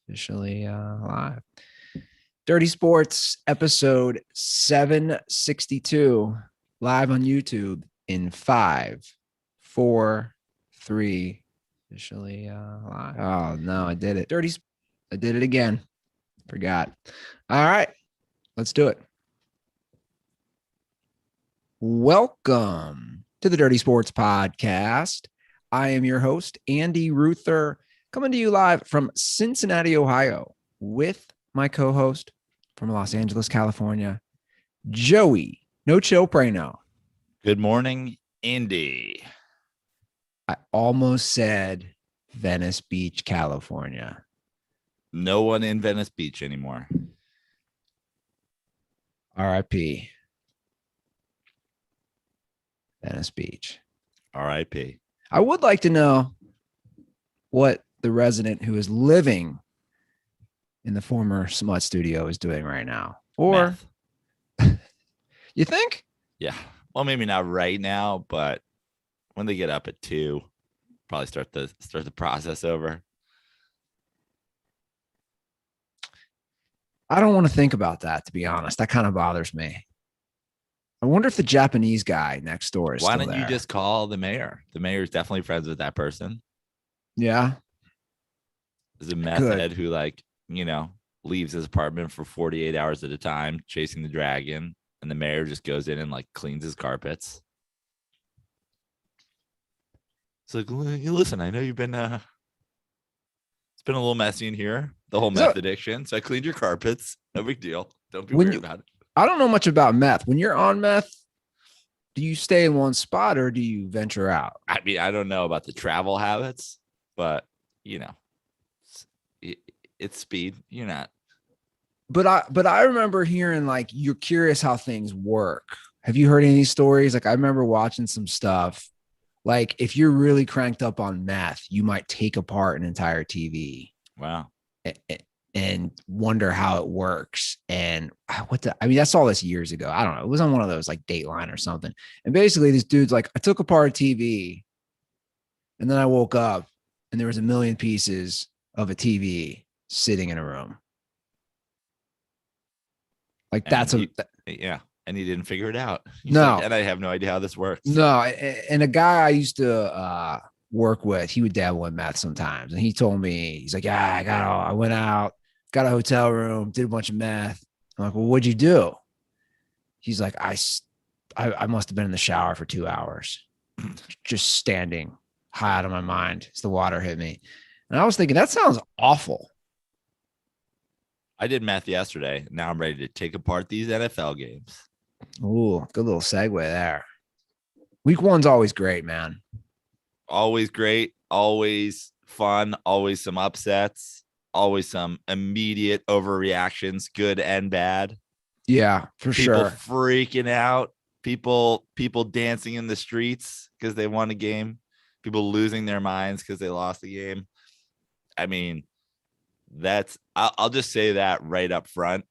Officially live. Dirty Sports episode 762 live on YouTube in 5, 4, 3. Officially live. Oh no, I did it. I did it again. Forgot. All right, let's do it. Welcome to the Dirty Sports Podcast. I am your host, Andy Ruther, coming to you live from Cincinnati, Ohio, with my co-host from Los Angeles, California, Joey No Chill Prano. Good morning, Andy. I almost said Venice Beach, California. No one in Venice Beach anymore. R.I.P. Venice Beach. R.I.P. I would like to know what the resident who is living in the former Smut studio is doing right now. Or you think? Yeah. Well, maybe not right now, but when they get up at 2, probably start the process over. I don't want to think about that, to be honest. That kind of bothers me. I wonder if the Japanese guy next door is Why still don't there. you just call the mayor? The mayor is definitely friends with that person. Yeah. There's a meth head who, leaves his apartment for 48 hours at a time chasing the dragon, and the mayor just goes in and cleans his carpets. It's like, listen, I know you've been it's been a little messy in here, the whole meth addiction. So I cleaned your carpets. No big deal. Don't be weird about it. I don't know much about meth. When you're on meth, do you stay in one spot or do you venture out? I mean, I don't know about the travel habits, but it's speed. You're not. But I remember hearing you're curious how things work. Have you heard any of these stories? I remember watching some stuff. If you're really cranked up on meth, you might take apart an entire TV. Wow. And wonder how it works. And that's all this years ago. I don't know. It was on one of those Dateline or something. And basically this dude's I took apart a TV and then I woke up and there was a million pieces of a TV sitting in a room. Yeah. And he didn't figure it out. No. And I have no idea how this works. No. And a guy I used to work with, he would dabble in meth sometimes. And he told me, he's like, yeah, I went out, got a hotel room, did a bunch of meth. I'm like, well, what'd you do? He's like, I must have been in the shower for 2 hours, just standing high out of my mind as the water hit me. And I was thinking, that sounds awful. I did meth yesterday. Now I'm ready to take apart these NFL games. Ooh, good little segue there. Week 1's always great, man. Always great, always fun, always some upsets, always some immediate overreactions, good and bad. Yeah, for sure. People freaking out, people dancing in the streets because they won a game, people losing their minds because they lost the game. I mean, I'll just say that right up front.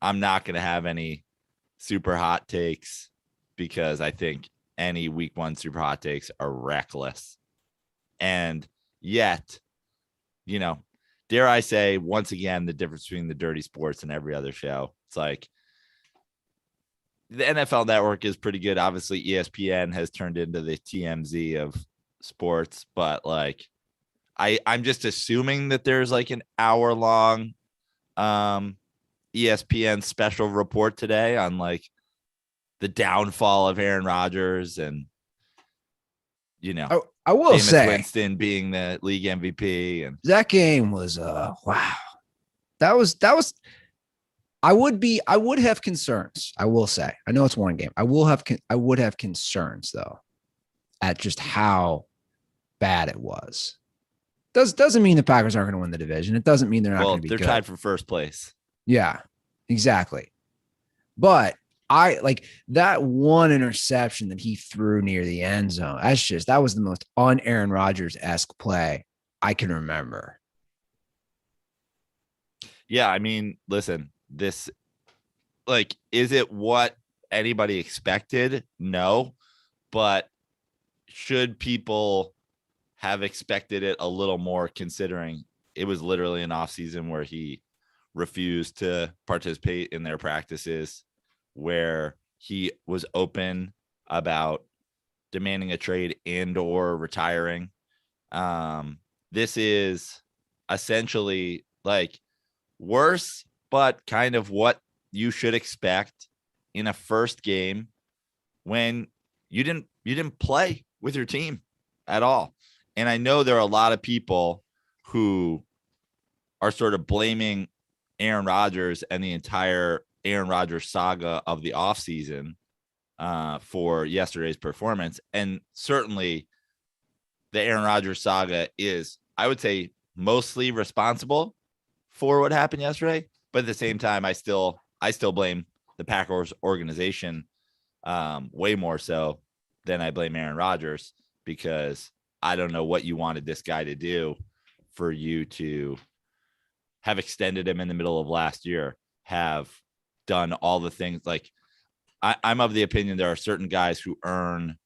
I'm not going to have any super hot takes because I think any week 1 super hot takes are reckless. And yet, dare I say, once again, the difference between the Dirty Sports and every other show. It's the NFL Network is pretty good. Obviously, ESPN has turned into the TMZ of sports, but I'm just assuming that there's an hour-long ESPN special report today on the downfall of Aaron Rodgers and I will say Winston being the league MVP. And that game was wow. That was I would have concerns. I will say. I know it's one game. I would have concerns though at just how bad it was. Doesn't mean the Packers aren't going to win the division. It doesn't mean they're not going to be good. They're tied for first place. Yeah, exactly. But that one interception that he threw near the end zone. That was the most un-Aaron Rodgers-esque play I can remember. Yeah, I mean, listen, this is it what anybody expected? No, but should people have expected it a little more considering it was literally an off season where he refused to participate in their practices, where he was open about demanding a trade and or retiring. This is essentially like worse, but kind of what you should expect in a first game when you didn't play with your team at all. And I know there are a lot of people who are sort of blaming Aaron Rodgers and the entire Aaron Rodgers saga of the offseason for yesterday's performance. And certainly the Aaron Rodgers saga is, I would say, mostly responsible for what happened yesterday. But at the same time, I still blame the Packers organization way more so than I blame Aaron Rodgers, because I don't know what you wanted this guy to do for you to have extended him in the middle of last year, have done all the things. Like I'm of the opinion there are certain guys who earn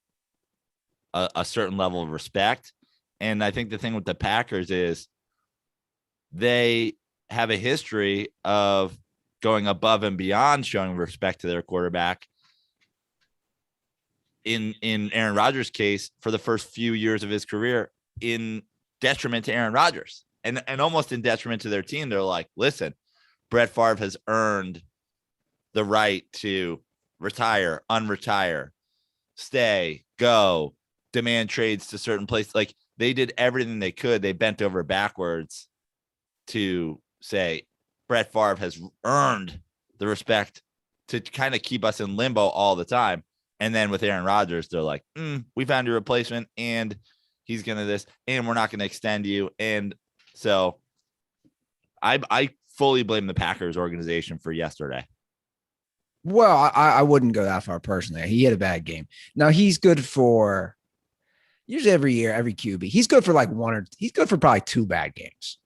a certain level of respect. And I think the thing with the Packers is they have a history of going above and beyond showing respect to their quarterback. In Aaron Rodgers' case, for the first few years of his career, in detriment to Aaron Rodgers and almost in detriment to their team. They're like, listen, Brett Favre has earned the right to retire, unretire, stay, go, demand trades to certain places. Like, they did everything they could. They bent over backwards to say Brett Favre has earned the respect to kind of keep us in limbo all the time. And then with Aaron Rodgers, they're like, we found your replacement and he's going to this, and we're not going to extend you. And so I fully blame the Packers organization for yesterday. Well, I wouldn't go that far personally. He had a bad game. Now, he's good for usually every year, every QB. He's good for like he's good for probably 2 bad games.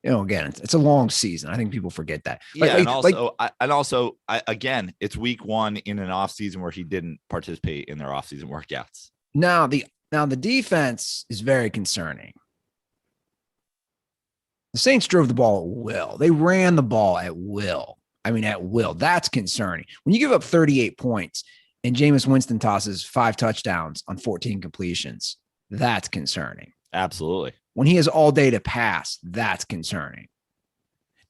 You know, again, it's a long season. I think people forget that. Yeah, and also, again, it's week 1 in an off season where he didn't participate in their off season workouts. Now the defense is very concerning. The Saints drove the ball at will. They ran the ball at will. I mean, at will. That's concerning. When you give up 38 points and Jameis Winston tosses 5 touchdowns on 14 completions, that's concerning. Absolutely. When he has all day to pass, that's concerning.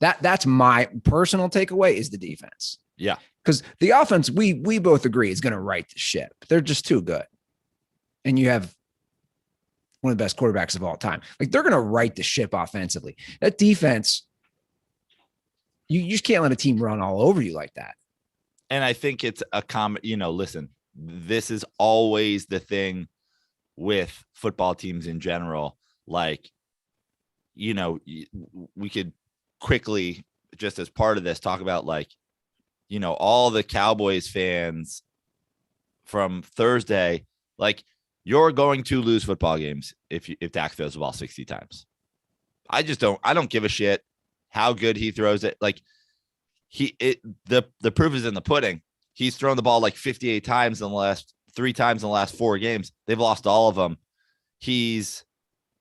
That's my personal takeaway is the defense. Yeah. Because the offense, we both agree, is going to right the ship. They're just too good. And you have one of the best quarterbacks of all time. Like, they're going to right the ship offensively. That defense, you just can't let a team run all over you like that. And I think it's a listen, this is always the thing with football teams in general. Like, we could quickly, just as part of this, talk about like, all the Cowboys fans from Thursday, like, you're going to lose football games if Dak throws the ball 60 times. I don't give a shit how good he throws it. Like, the proof is in the pudding. He's thrown the ball like 58 times in the last 3 times in the last 4 games. They've lost all of them.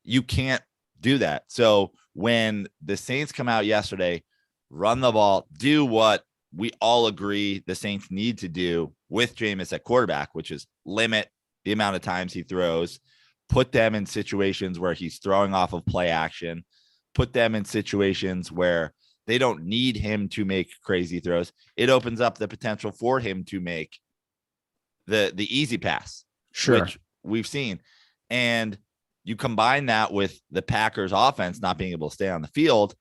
You can't do that. So when the Saints come out yesterday, run the ball, do what we all agree the Saints need to do with Jameis at quarterback, which is limit the amount of times he throws, put them in situations where he's throwing off of play action, put them in situations where they don't need him to make crazy throws. It opens up the potential for him to make the easy pass, which we've seen. And you combine that with the Packers offense not being able to stay on the field,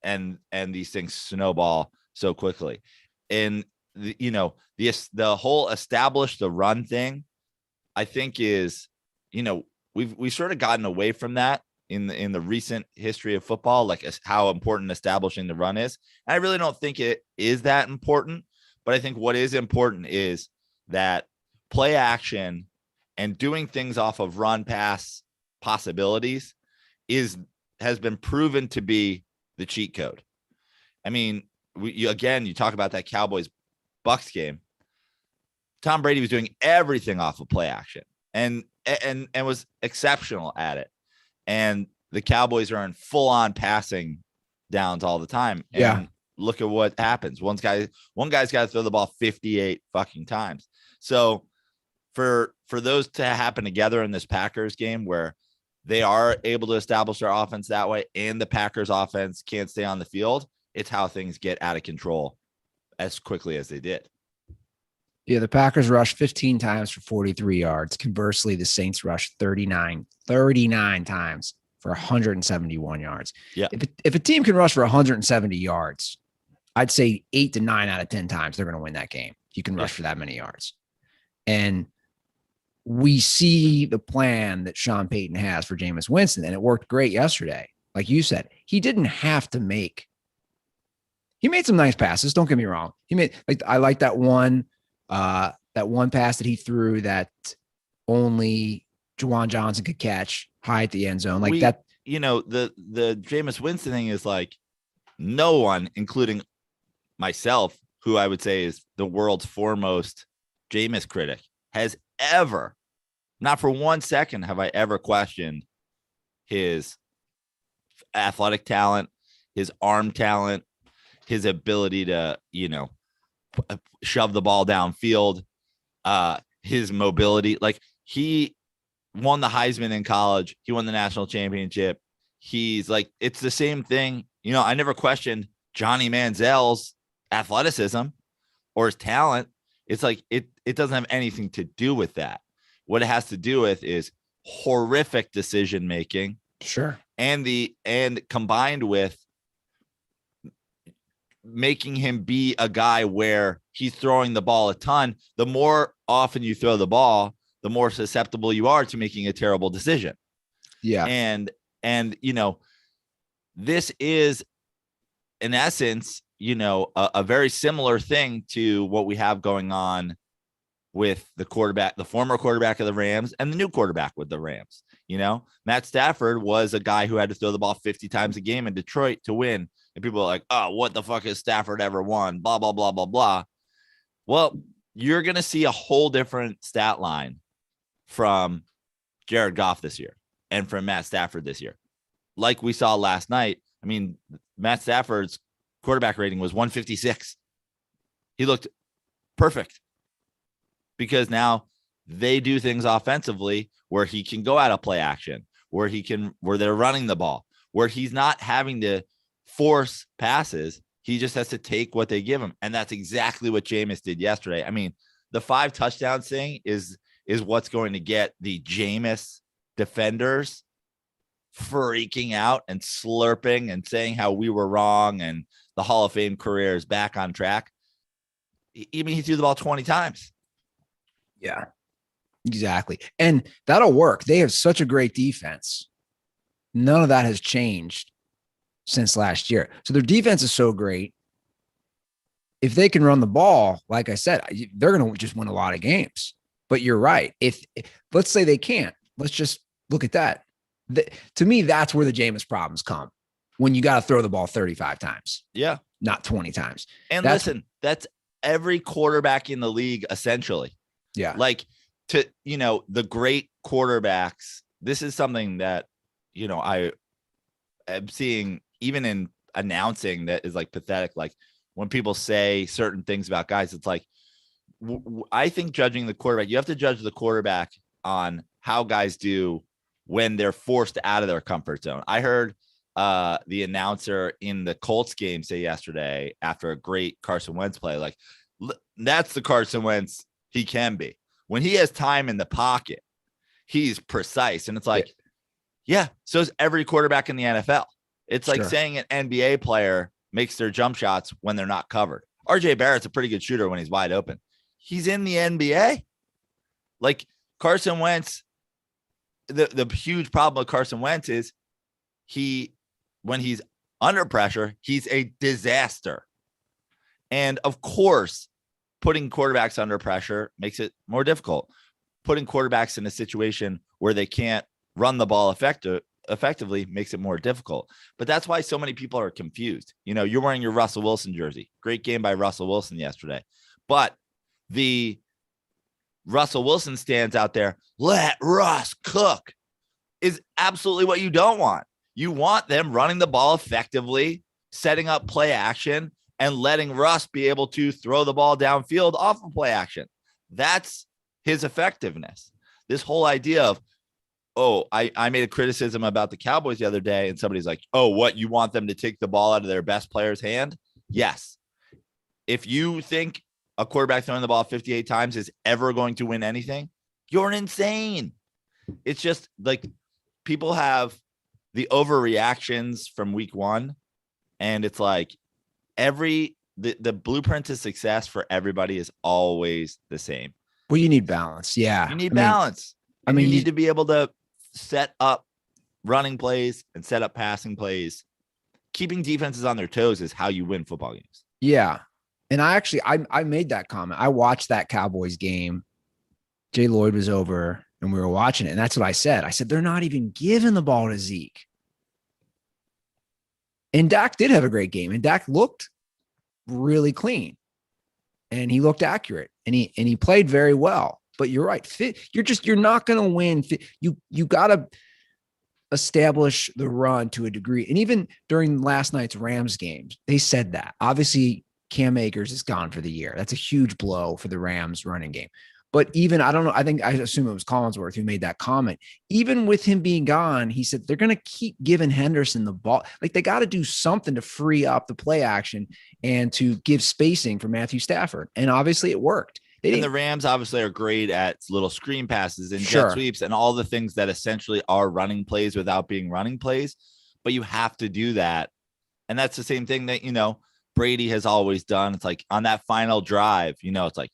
and these things snowball so quickly. And the whole establish the run thing, I think is, we've sort of gotten away from that in the recent history of football, like how important establishing the run is. And I really don't think it is that important, but I think what is important is that play action and doing things off of run pass possibilities has been proven to be the cheat code. I mean, you talk about that Cowboys Bucks game. Tom Brady was doing everything off of play action and was exceptional at it. And the Cowboys are in full on passing downs all the time. And Yeah. look at what happens. One guy's got to throw the ball 58 fucking times. So for those to happen together in this Packers game where they are able to establish their offense that way and the Packers offense can't stay on the field, it's how things get out of control as quickly as they did. Yeah, the Packers rushed 15 times for 43 yards. Conversely, the Saints rushed 39 times for 171 yards. Yeah. If a team can rush for 170 yards, I'd say 8 to 9 out of 10 times they're going to win that game. You can rush for that many yards. And we see the plan that Sean Payton has for Jameis Winston, and it worked great yesterday. Like you said, he didn't have to he made some nice passes. Don't get me wrong. I like that one pass that he threw that only Juwan Johnson could catch high at the end zone. Like that. You know, the Jameis Winston thing is like no one, including myself, who I would say is the world's foremost Jameis critic, has ever, not for 1 second, have I ever questioned his athletic talent, his arm talent, his ability to, shove the ball downfield, his mobility. Like, he won the Heisman in college. He won the national championship. He's like, it's the same thing. I never questioned Johnny Manziel's athleticism or his talent. It's like, it doesn't have anything to do with that. What it has to do with is horrific decision-making. Sure. And combined with making him be a guy where he's throwing the ball a ton. The more often you throw the ball, the more susceptible you are to making a terrible decision. Yeah. And this is in essence, a very similar thing to what we have going on with the quarterback, the former quarterback of the Rams and the new quarterback with the Rams. Matt Stafford was a guy who had to throw the ball 50 times a game in Detroit to win. And people are like, oh, what the fuck has Stafford ever won? Blah, blah, blah, blah, blah. Well, you're going to see a whole different stat line from Jared Goff this year and from Matt Stafford this year. Like we saw last night. I mean, Matt Stafford's quarterback rating was 156. He looked perfect because now they do things offensively where he can go out of play action, where they're running the ball, where he's not having to force passes. He just has to take what they give him. And that's exactly what Jameis did yesterday. I mean, the 5 touchdowns thing is what's going to get the Jameis defenders freaking out and slurping and saying how we were wrong and the Hall of Fame career is back on track. He threw the ball 20 times. Yeah, exactly. And that'll work. They have such a great defense. None of that has changed since last year. So their defense is so great. If they can run the ball, like I said, they're going to just win a lot of games. But you're right. If let's say they can't, let's just look at that. To me, that's where the Jameis problems come, when you got to throw the ball 35 times. Yeah. Not 20 times. And listen, that's every quarterback in the league, essentially. Yeah. Like, the great quarterbacks, this is something that, I am seeing even in announcing that is like pathetic. Like, when people say certain things about guys, it's like, I think judging the quarterback, you have to judge the quarterback on how guys do when they're forced out of their comfort zone. I heard the announcer in the Colts game say yesterday after a great Carson Wentz play, like, that's the Carson Wentz he can be. When he has time in the pocket, he's precise. And it's like, yeah, so is every quarterback in the NFL. It's like saying an NBA player makes their jump shots when they're not covered. RJ Barrett's a pretty good shooter when he's wide open. He's in the NBA. Like, Carson Wentz, the huge problem with Carson Wentz is when he's under pressure, he's a disaster. And of course, putting quarterbacks under pressure makes it more difficult. Putting quarterbacks in a situation where they can't run the ball effectively makes it more difficult. But that's why so many people are confused. You're wearing your Russell Wilson jersey. Great game by Russell Wilson yesterday. But the Russell Wilson stands out there, let Russ cook, is absolutely what you don't want. You want them running the ball effectively, setting up play action, and letting Russ be able to throw the ball downfield off of play action. That's his effectiveness. This whole idea of, I made a criticism about the Cowboys the other day, and somebody's like, oh, what, you want them to take the ball out of their best player's hand? Yes. If you think a quarterback throwing the ball 58 times is ever going to win anything, you're insane. It's just like people have the overreactions from week one, and it's like the blueprint to success for everybody is always the same. Well, you need balance. Yeah. You need balance. You need to be able to set up running plays and set up passing plays. Keeping defenses on their toes is how you win football games. Yeah. And I made that comment. I watched that Cowboys game. Jay Lloyd was over and we were watching it. And that's what I said. I said, they're not even giving the ball to Zeke. And Dak did have a great game. And Dak looked really clean. And he looked accurate. And he played very well. But you're right. You're not going to win. You got to establish the run to a degree. And even during last night's Rams games, they said that. Obviously, Cam Akers is gone for the year. That's a huge blow for the Rams running game. But even, I don't know, I assume it was Collinsworth who made that comment. Even with him being gone, he said they're going to keep giving Henderson the ball. Like they got to do something to free up the play action and to give spacing for Matthew Stafford. And obviously it worked. And the Rams obviously are great at little screen passes and jet sweeps and all the things that essentially are running plays without being running plays. But you have to do that. And that's the same thing that, Brady has always done. It's like on that final drive, it's like,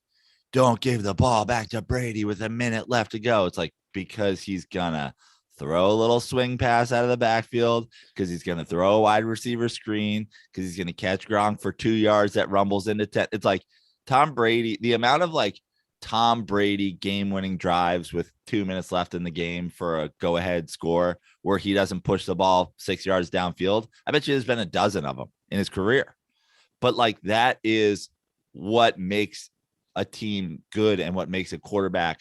don't give the ball back to Brady with a minute left to go. It's like, because he's gonna throw a little swing pass out of the backfield, because he's gonna throw a wide receiver screen, because he's gonna catch Gronk for 2 yards that rumbles into 10. It's like Tom Brady, the amount of like Tom Brady game-winning drives with 2 minutes left in the game for a go-ahead score where he doesn't push the ball 6 yards downfield. I bet you there's been a dozen of them in his career. But like that is what makes a team good and what makes a quarterback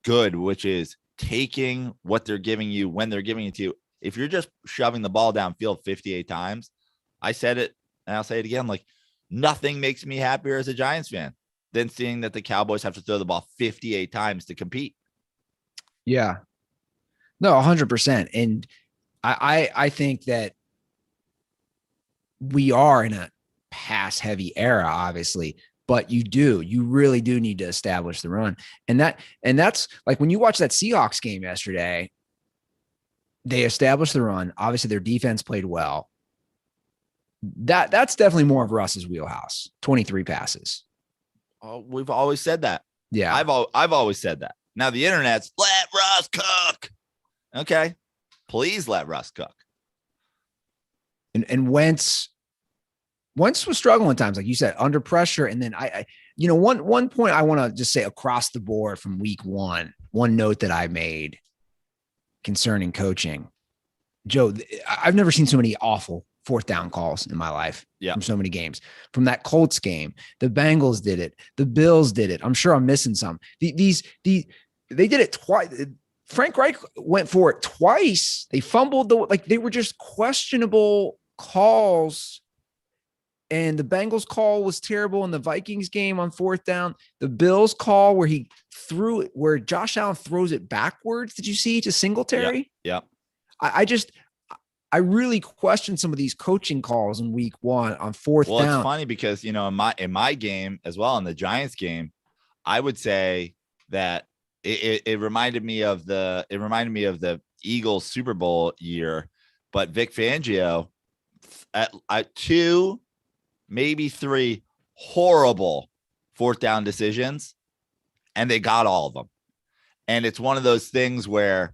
good, which is taking what they're giving you when they're giving it to you. If you're just shoving the ball downfield 58 times, I said it and I'll say it again, like nothing makes me happier as a Giants fan than seeing that the Cowboys have to throw the ball 58 times to compete. Yeah. No, 100%. And I think that we are in a pass heavy era, obviously, but you really do need to establish the run. And that's like when you watch that Seahawks game yesterday, they established the run. Obviously their defense played well. That's definitely more of Russ's wheelhouse. 23 passes. Oh, we've always said that. Yeah. I've always said that. Now the internet's let Russ cook. Okay. Please let Russ cook. And Wentz was struggling at times, like you said, under pressure. And then one point I want to just say across the board from week one note that I made concerning coaching. Joe, I've never seen so many awful fourth down calls in my life from so many games. From that Colts game, the Bengals did it. The Bills did it. I'm sure I'm missing some. They did it twice. Frank Reich went for it twice. They fumbled they were just questionable calls. And the Bengals call was terrible in the Vikings game on fourth down. The Bills call where Josh Allen throws it backwards. Did you see to Singletary? Yeah. I really question some of these coaching calls in week one on fourth down. Well, it's funny because, in my game as well, in the Giants game, I would say that it reminded me of the Eagles Super Bowl year, but Vic Fangio at 2, maybe 3 horrible fourth down decisions, and they got all of them. And it's one of those things where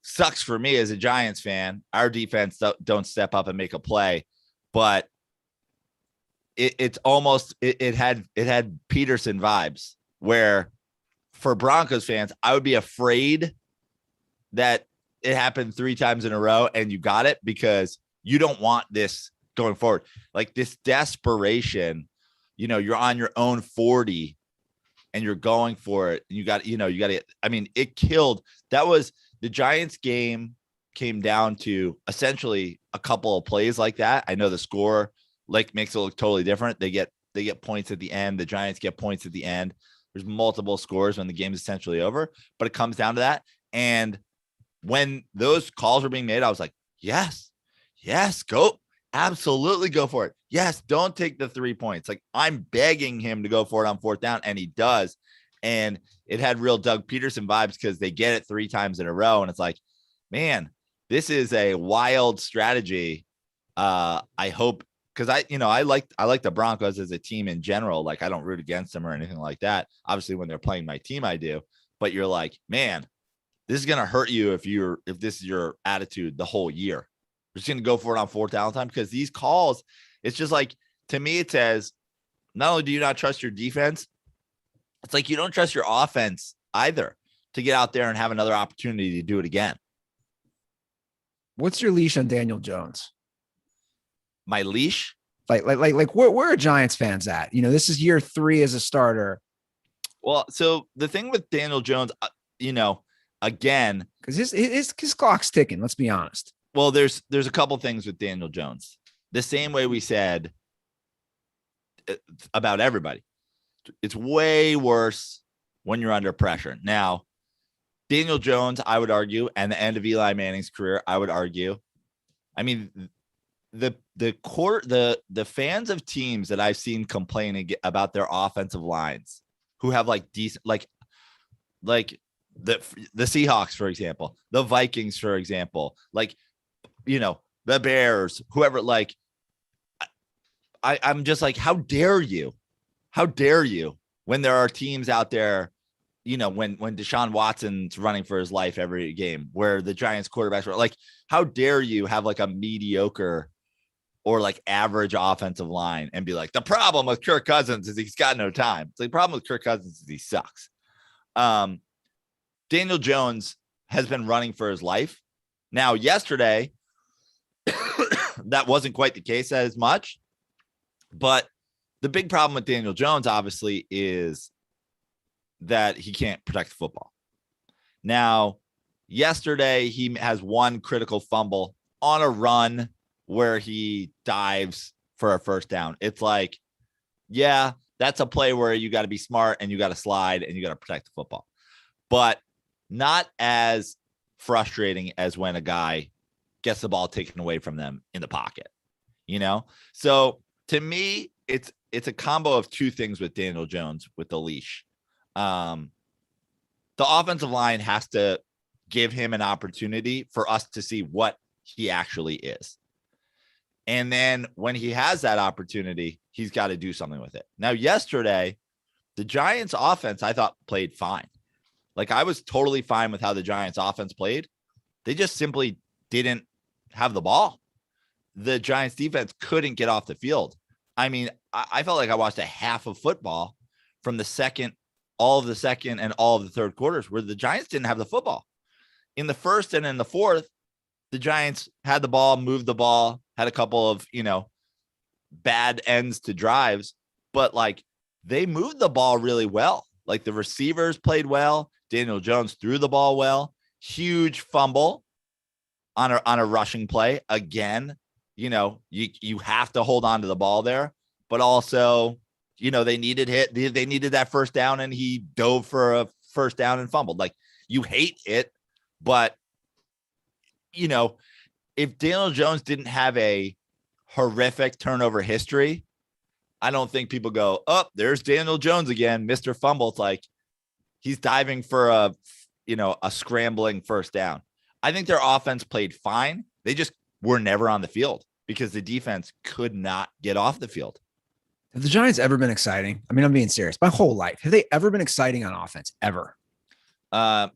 sucks for me as a Giants fan. Our defense don't step up and make a play, but it's almost it had Peterson vibes, where for Broncos fans, I would be afraid that it happened 3 times in a row and you got it, because you don't want this going forward. Like this desperation, you're on your own 40 and you're going for it. And you got to, it killed. That was the Giants game came down to essentially a couple of plays like that. I know the score like makes it look totally different. They get points at the end. The Giants get points at the end. There's multiple scores when the game is essentially over, but it comes down to that. And when those calls were being made, I was like, yes, go. Absolutely go for it. Yes, don't take the 3 points. Like, I'm begging him to go for it on fourth down, and he does. And it had real Doug Peterson vibes because they get it 3 times in a row. And it's like, man, this is a wild strategy. I hope, because I like the Broncos as a team in general. Like, I don't root against them or anything like that. Obviously, when they're playing my team, I do. But you're like, man, this is gonna hurt you if this is your attitude the whole year. You're just gonna go for it on fourth down time, because these calls, it's just like, to me, it says not only do you not trust your defense, it's like you don't trust your offense either to get out there and have another opportunity to do it again. What's your leash on Daniel Jones? My leash? Like where are Giants fans at? This is year 3 as a starter. Well, so the thing with Daniel Jones, again, because his clock's ticking. Let's be honest. Well, there's a couple things with Daniel Jones. The same way we said about everybody, it's way worse when you're under pressure. Now, Daniel Jones, I would argue, and the end of Eli Manning's career, I would argue. I mean, the fans of teams that I've seen complaining about their offensive lines, who have like decent, like the Seahawks, for example, the Vikings, for example, like, the Bears, whoever, like, I'm just like, how dare you when there are teams out there, when Deshaun Watson's running for his life every game, where the Giants quarterbacks were like, how dare you have like a mediocre or like average offensive line and be like, the problem with Kirk Cousins is he's got no time. It's the problem with Kirk Cousins is he sucks. Daniel Jones has been running for his life. Now, yesterday, that wasn't quite the case as much, but the big problem with Daniel Jones, obviously, is that he can't protect the football. Now, yesterday, he has one critical fumble on a run where he dives for a first down. It's like, yeah, that's a play where you got to be smart and you got to slide and you got to protect the football, but not as frustrating as when a guy gets the ball taken away from them in the pocket, So to me, it's a combo of two things with Daniel Jones with the leash. The offensive line has to give him an opportunity for us to see what he actually is. And then when he has that opportunity, he's got to do something with it. Now, yesterday, the Giants offense, I thought, played fine. Like, I was totally fine with how the Giants offense played. They just simply didn't have the ball. The Giants defense couldn't get off the field. I mean, I felt like I watched a half of football from the second, all of the second and all of the third quarters where the Giants didn't have the football. In the first and in the fourth, the Giants had the ball, moved the ball, had a couple of, bad ends to drives, but like, they moved the ball really well. Like, the receivers played well. Daniel Jones threw the ball well. Huge fumble on a rushing play. Again, you have to hold on to the ball there, but also, they needed they needed that first down, and he dove for a first down and fumbled. Like, you hate it, but if Daniel Jones didn't have a horrific turnover history, I don't think people go, oh, there's Daniel Jones again, Mr. Fumble. It's like he's diving for a scrambling first down. I think their offense played fine. They just were never on the field because the defense could not get off the field. Have the Giants ever been exciting? I mean, I'm being serious. My whole life, have they ever been exciting on offense? Ever? I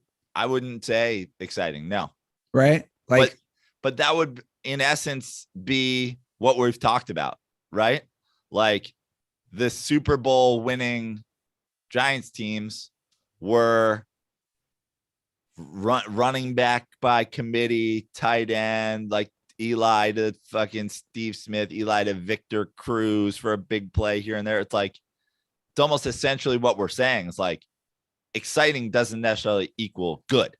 wouldn't say exciting. No. Right? Like, but that would, in essence, be what we've talked about, right? Like, the Super Bowl winning Giants teams were running back by committee, tight end, like Eli to fucking Steve Smith, Eli to Victor Cruz for a big play here and there. It's like, it's almost essentially what we're saying. It's like, exciting doesn't necessarily equal good.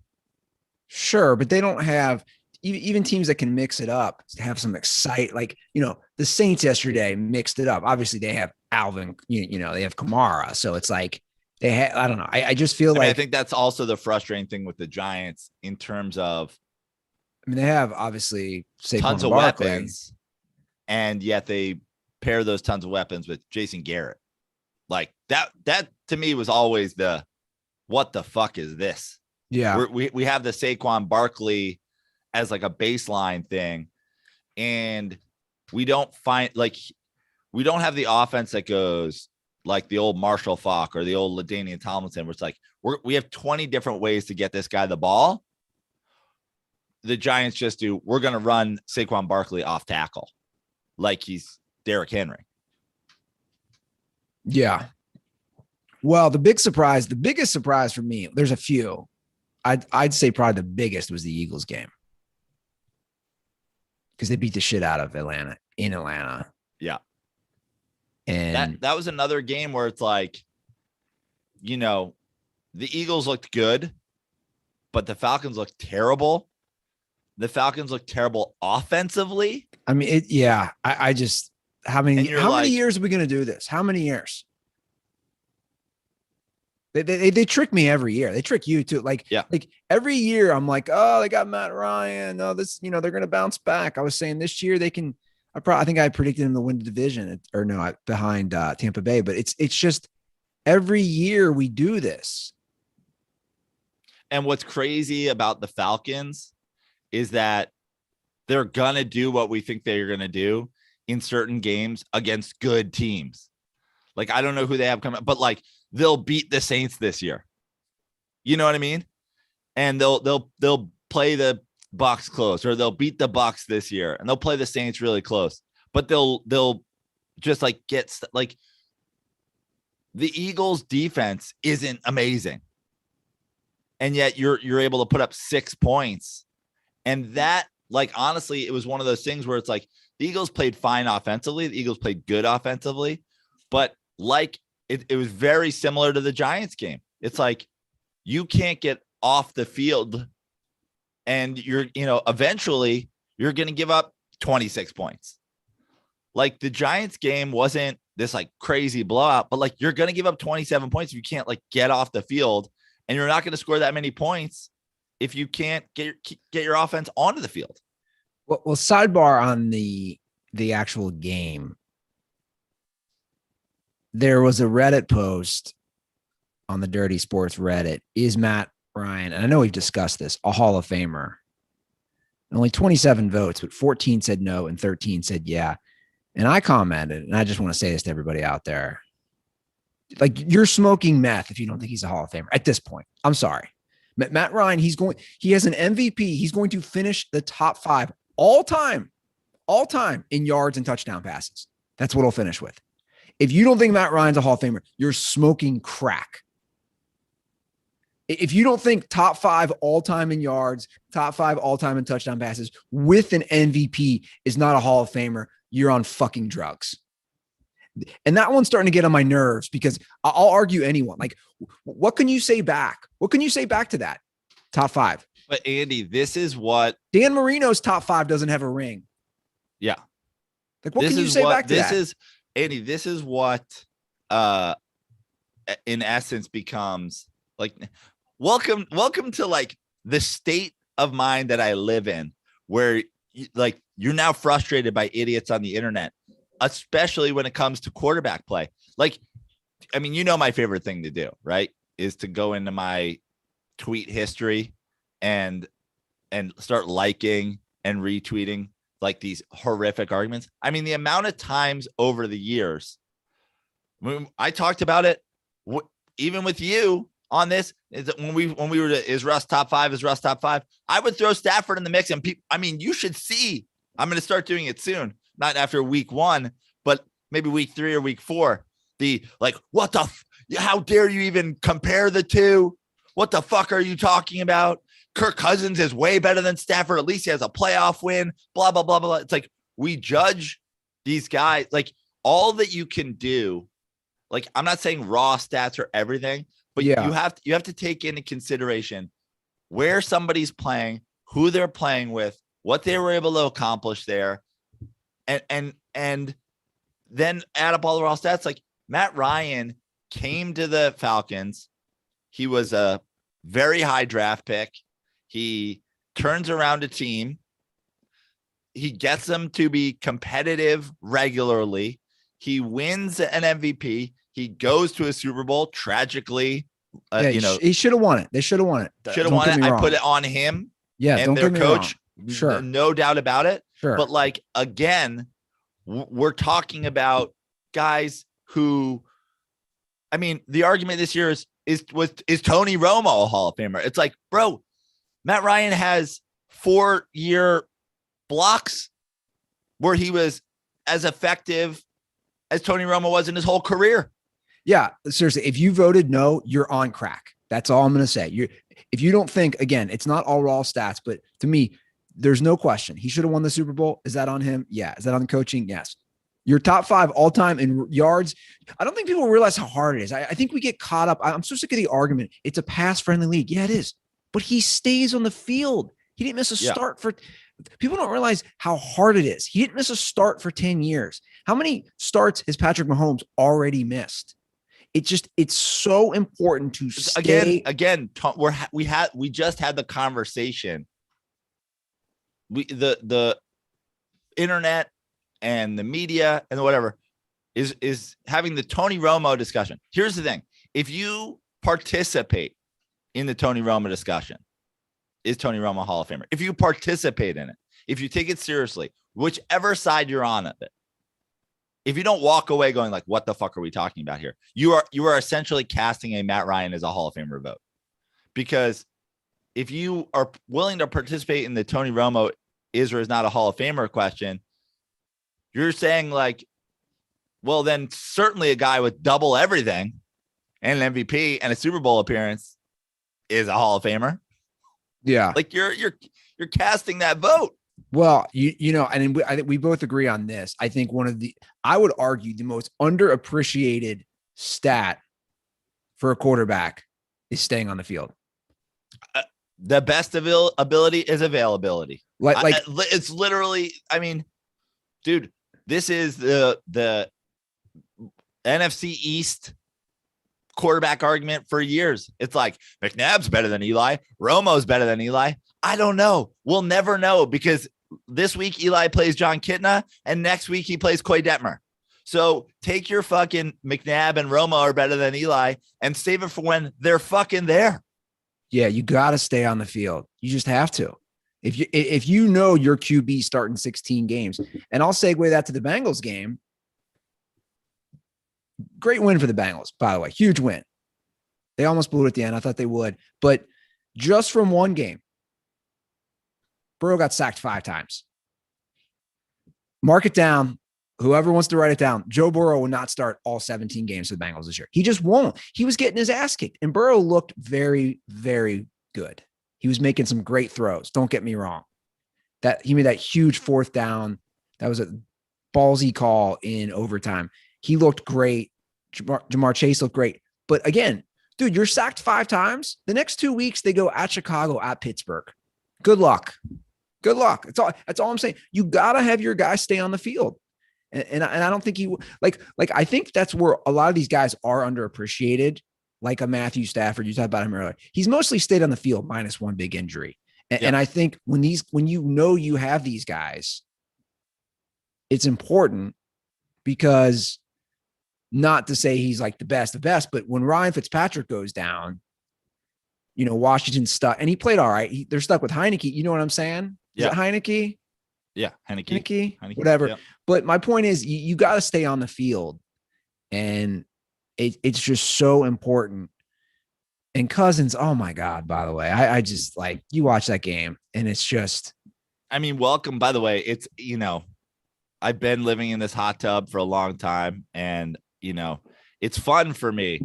Sure, but they don't have, even teams that can mix it up have some like, the Saints yesterday mixed it up. Obviously they have Alvin, they have Kamara. So it's like I don't know. I just feel I like, think that's also the frustrating thing with the Giants in terms of they have obviously tons Saquon of Barkley. weapons, and yet they pair those tons of weapons with Jason Garrett. Like that to me was always what the fuck is this? Yeah. We have the Saquon Barkley as like a baseline thing, and we don't have the offense that goes like the old Marshall Faulk or the old LaDainian Tomlinson, where it's like we have 20 different ways to get this guy the ball. The Giants just we're going to run Saquon Barkley off tackle like he's Derrick Henry. Yeah. Well, the biggest surprise for me, there's a few. I'd say probably the biggest was the Eagles game, because they beat the shit out of Atlanta in Atlanta. Yeah. And that was another game where it's like, the Eagles looked good, but the Falcons looked terrible. The Falcons looked terrible offensively. I mean, I just, how many years are we going to do this? How many years? They trick me every year. They trick you too. Like every year I'm like, oh, they got Matt Ryan. Oh, this, they're going to bounce back. I was saying this year they can, I think I predicted them to win the division, or no, behind Tampa Bay, but it's just every year we do this. And what's crazy about the Falcons is that they're going to do what we think they're going to do in certain games against good teams. Like, I don't know who they have coming, but like they'll beat the Saints this year. You know what I mean? And they'll play the Bucks close, or they'll beat the Bucks this year, and they'll play the Saints really close, but they'll just like like the Eagles defense isn't amazing. And yet you're able to put up 6 points. And that, like, honestly, it was one of those things where it's like the Eagles played fine offensively. The Eagles played good offensively, but like it was very similar to the Giants game. It's like, you can't get off the field, and eventually you're going to give up 26 points. Like, the Giants game wasn't this like crazy blowout, but like you're going to give up 27 points if you can't like get off the field, and you're not going to score that many points if you can't get your offense onto the field. Well, sidebar on the actual game. There was a Reddit post on the Dirty Sports Reddit. Is Matt Ryan, and I know we've discussed this, a Hall of Famer? And only 27 votes, but 14 said no and 13 said yeah. And I commented, and I just want to say this to everybody out there. Like, you're smoking meth if you don't think he's a Hall of Famer at this point. I'm sorry. Matt Ryan, he has an MVP. He's going to finish the top 5 all time in yards and touchdown passes. That's what he'll finish with. If you don't think Matt Ryan's a Hall of Famer, you're smoking crack. If you don't think top 5 all time in yards, top 5 all time in touchdown passes with an MVP is not a Hall of Famer, you're on fucking drugs. And that one's starting to get on my nerves, because I'll argue anyone. Like, what can you say back? What can you say back to that? Top 5. But Andy, this is what Dan Marino's top 5 doesn't have a ring. Yeah. Like, what can you say back to that? Andy, this is what in essence becomes like, welcome to like the state of mind that I live in, where you're now frustrated by idiots on the internet, especially when it comes to quarterback play. Like, I mean, my favorite thing to do, right, is to go into my tweet history and start liking and retweeting like these horrific arguments. I mean, the amount of times over the years, I talked about it, even with you on this, is that when we were to, is Russ top 5? Is Russ top 5? I would throw Stafford in the mix, and people, I mean, you should see, I'm going to start doing it soon, not after week 1, but maybe week 3 or week 4. The like, what the, how dare you even compare the two? What the fuck are you talking about? Kirk Cousins is way better than Stafford. At least he has a playoff win, blah, blah, blah, blah. It's like, we judge these guys, like, all that you can do. Like, I'm not saying raw stats are everything, but you have to take into consideration where somebody's playing, who they're playing with, what they were able to accomplish there, and then add up all the raw stats. Like Matt Ryan came to the Falcons. He was a very high draft pick. He turns around a team. He gets them to be competitive regularly. He wins an MVP. He goes to a Super Bowl. Tragically, he should have won it. They should have won it. Should have won it. I put it on him. Yeah, and their coach. Sure, no doubt about it. Sure, but like again, we're talking about guys who, I mean, the argument this year is Tony Romo a Hall of Famer? It's like, bro, Matt Ryan has 4-year blocks where he was as effective as Tony Romo was in his whole career. Yeah, seriously, if you voted no, you're on crack. That's all I'm going to say. If you don't think, again, it's not all raw stats, but to me, there's no question. He should have won the Super Bowl. Is that on him? Yeah. Is that on the coaching? Yes. Your top 5 all time in yards. I don't think people realize how hard it is. I think we get caught up. I'm so sick of the argument. It's a pass friendly league. Yeah, it is. But he stays on the field. He didn't miss a start for, people don't realize how hard it is. He didn't miss a start for 10 years. How many starts has Patrick Mahomes already missed? It's so important to stay. Again, we just had the conversation. The internet and the media and whatever is having the Tony Romo discussion. Here's the thing. If you participate in the Tony Romo discussion, is Tony Romo Hall of Famer? If you participate in it, if you take it seriously, whichever side you're on of it, if you don't walk away going like, what the fuck are we talking about here? You are essentially casting a Matt Ryan as a Hall of Famer vote. Because if you are willing to participate in the Tony Romo is or is not a Hall of Famer question, you're saying like, well, then certainly a guy with double everything and an MVP and a Super Bowl appearance is a Hall of Famer. Yeah. Like you're casting that vote. Well, I think we both agree on this. I think I would argue the most underappreciated stat for a quarterback is staying on the field. The best ability is availability. Like it's literally, I mean, dude, this is the NFC East quarterback argument for years. It's like McNabb's better than Eli. Romo's better than Eli. I don't know. We'll never know because this week Eli plays John Kitna and next week he plays Coy Detmer. So take your fucking McNabb and Romo are better than Eli and save it for when they're fucking there. Yeah, you got to stay on the field. You just have to. If you know your QB starting 16 games, and I'll segue that to the Bengals game. Great win for the Bengals, by the way. Huge win. They almost blew it at the end. I thought they would. But just from one game, Burrow got sacked 5 times. Mark it down. Whoever wants to write it down, Joe Burrow will not start all 17 games for the Bengals this year. He just won't. He was getting his ass kicked. And Burrow looked very, very good. He was making some great throws. Don't get me wrong. That he made that huge 4th down. That was a ballsy call in overtime. He looked great. Jamar Chase looked great. But again, dude, you're sacked 5 times. The next 2 weeks, they go at Chicago, at Pittsburgh. Good luck. Good luck. That's all I'm saying. You got to have your guys stay on the field. And I don't think I think that's where a lot of these guys are underappreciated. Like a Matthew Stafford, you talked about him earlier. He's mostly stayed on the field minus 1 big injury. And I think when you have these guys, it's important because not to say he's like the best, but when Ryan Fitzpatrick goes down, Washington's stuck and he played all right. They're stuck with Heineke. You know what I'm saying? Is it Heineke? Yeah. Heineke. Whatever. Yeah. But my point is you got to stay on the field and it's just so important. And Cousins, oh my God, by the way, I just like you watch that game and it's just, I mean, welcome, by the way, it's, I've been living in this hot tub for a long time and, it's fun for me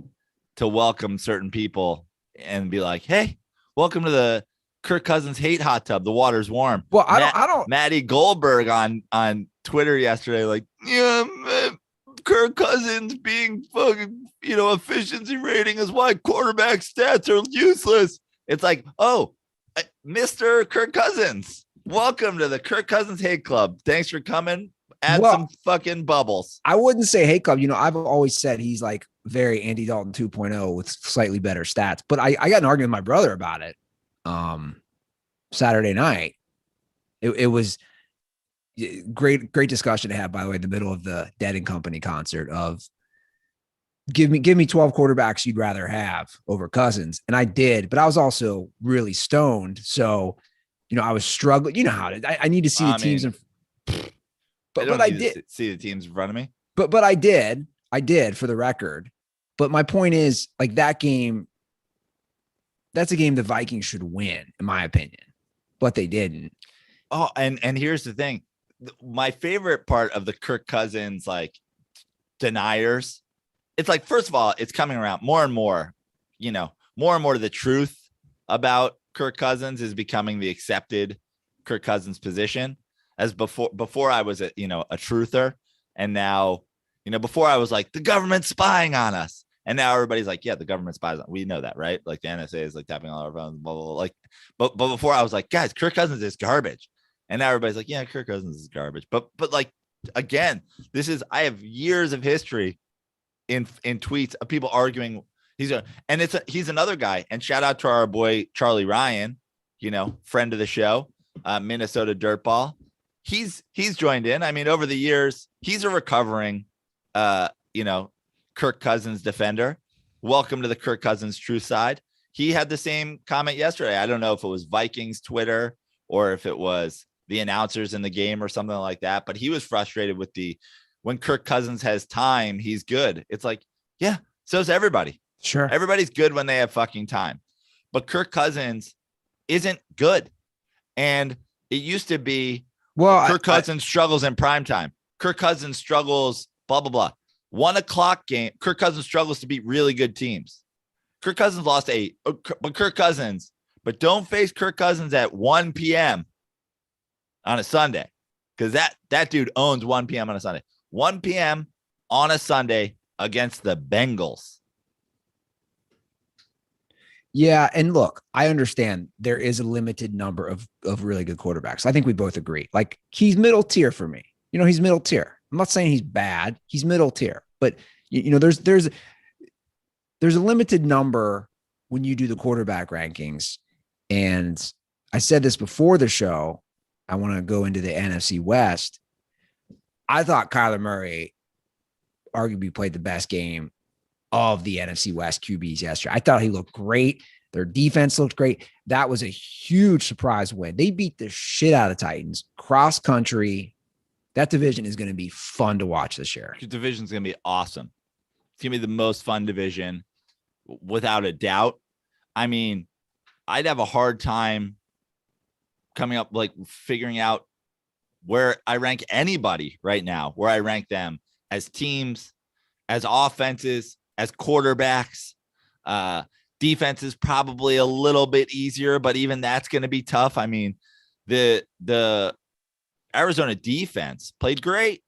to welcome certain people and be like, hey, welcome to the Kirk Cousins hate hot tub. The water's warm. Well, I don't. Maddie Goldberg on Twitter yesterday, like, Kirk Cousins being fucking, efficiency rating is why quarterback stats are useless. It's like, oh, Mr. Kirk Cousins, Welcome to the Kirk Cousins Hate Club. Thanks for coming. Add Well, some fucking bubbles. I wouldn't say hate club. I've always said he's like very Andy Dalton 2.0 with slightly better stats. But I got an argument with my brother about it Saturday night. It was great discussion to have, by the way, in the middle of the Dead and Company concert of give me 12 quarterbacks you'd rather have over Cousins. And I did, but I was also really stoned. So, I was struggling. You know how it is. I need to see the teams. But I did see the teams in front of me. But I did for the record. But my point is, like, that game, that's a game the Vikings should win, in my opinion. But they didn't. Oh, and here's the thing. My favorite part of the Kirk Cousins, like, deniers, it's like, first of all, it's coming around more and more, more and more the truth about Kirk Cousins is becoming the accepted Kirk Cousins position. As before I was a truther. And now, before I was like, the government's spying on us. And now everybody's like, yeah, the government spies on. We know that, right? Like the NSA is like tapping all our phones, blah, blah, blah. Like, but before I was like, guys, Kirk Cousins is garbage. And now everybody's like, yeah, Kirk Cousins is garbage. But like, again, I have years of history in tweets of people arguing. He's another guy. And shout out to our boy, Charlie Ryan, friend of the show, Minnesota Dirtball. He's joined in. I mean, over the years, he's a recovering, Kirk Cousins defender. Welcome to the Kirk Cousins true side. He had the same comment yesterday. I don't know if it was Vikings Twitter or if it was the announcers in the game or something like that, but he was frustrated with when Kirk Cousins has time, he's good. It's like, yeah, so's everybody. Sure. Everybody's good when they have fucking time. But Kirk Cousins isn't good. And it used to be, Kirk Cousins struggles in prime time. Kirk Cousins struggles, blah, blah, blah. 1 o'clock game. Kirk Cousins struggles to beat really good teams. Kirk Cousins lost 8, but don't face Kirk Cousins at 1 p.m. on a Sunday. Because that dude owns 1 p.m. on a Sunday. 1 p.m. on a Sunday against the Bengals. Yeah, and look, I understand there is a limited number of really good quarterbacks. I think we both agree. Like, he's middle tier for me. He's middle tier. I'm not saying he's bad. He's middle tier. But there's a limited number when you do the quarterback rankings. And I said this before the show. I want to go into the NFC West. I thought Kyler Murray arguably played the best game of the NFC West QBs yesterday. I thought he looked great. Their defense looked great. That was a huge surprise win. They beat the shit out of the Titans cross country. That division is going to be fun to watch this year. The division is going to be awesome. It's going to be the most fun division without a doubt. I mean, I'd have a hard time coming up, like, figuring out where I rank anybody right now, where I rank them as teams, as offenses, as quarterbacks. Defense is probably a little bit easier, but even that's going to be tough. I mean, the Arizona defense played great.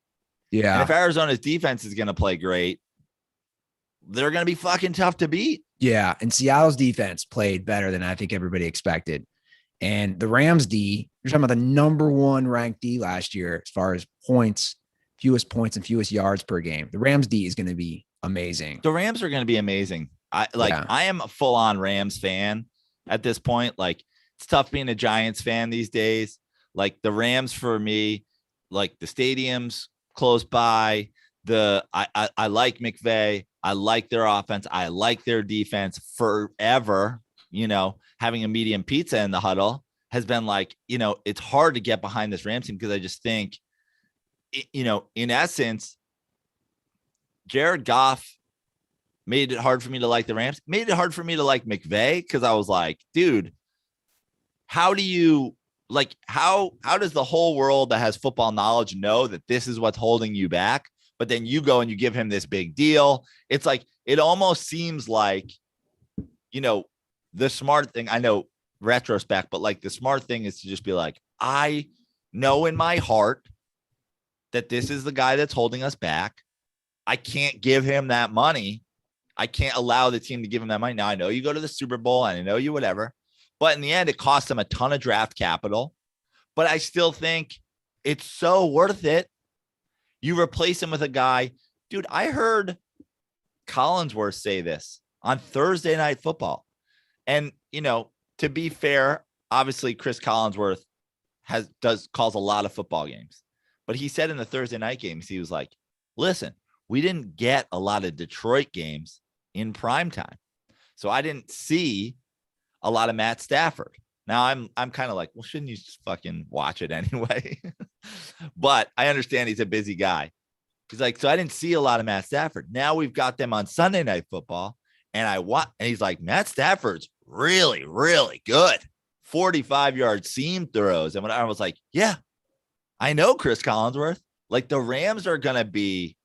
Yeah. And if Arizona's defense is going to play great, they're going to be fucking tough to beat. Yeah. And Seattle's defense played better than I think everybody expected. And the Rams D, you're talking about the number 1 ranked D last year as far as points, fewest points and fewest yards per game. The Rams D is going to be amazing. The Rams are going to be amazing. I am a full on Rams fan at this point. Like, it's tough being a Giants fan these days. Like, the Rams for me, like, the stadium's close by. I like McVay. I like their offense. I like their defense forever. Having a medium pizza in the huddle has been like, it's hard to get behind this Rams team because I just think, in essence, Jared Goff made it hard for me to like the Rams, made it hard for me to like McVay, because I was like, dude, how do you like how does the whole world that has football knowledge know that this is what's holding you back? But then you go and you give him this big deal. It's like, it almost seems like, the smart thing, I know retrospect, but like the smart thing is to just be like, I know in my heart that this is the guy that's holding us back. I can't give him that money. I can't allow the team to give him that money. Now, I know you go to the Super Bowl and I know you whatever, but in the end, it costs them a ton of draft capital. but I still think it's so worth it. You replace him with a guy, dude. I heard Collinsworth say this on Thursday Night Football. And, to be fair, obviously Chris Collinsworth calls a lot of football games, but he said in the Thursday night games, he was like, listen, we didn't get a lot of Detroit games in prime time. So I didn't see a lot of Matt Stafford. Now I'm kind of like, well, shouldn't you just fucking watch it anyway? But I understand he's a busy guy. He's like, so I didn't see a lot of Matt Stafford. Now we've got them on Sunday Night Football. And he's like, Matt Stafford's really, really good. 45-yard seam throws. And when I was like, yeah, I know Chris Collinsworth. Like, the Rams are going to be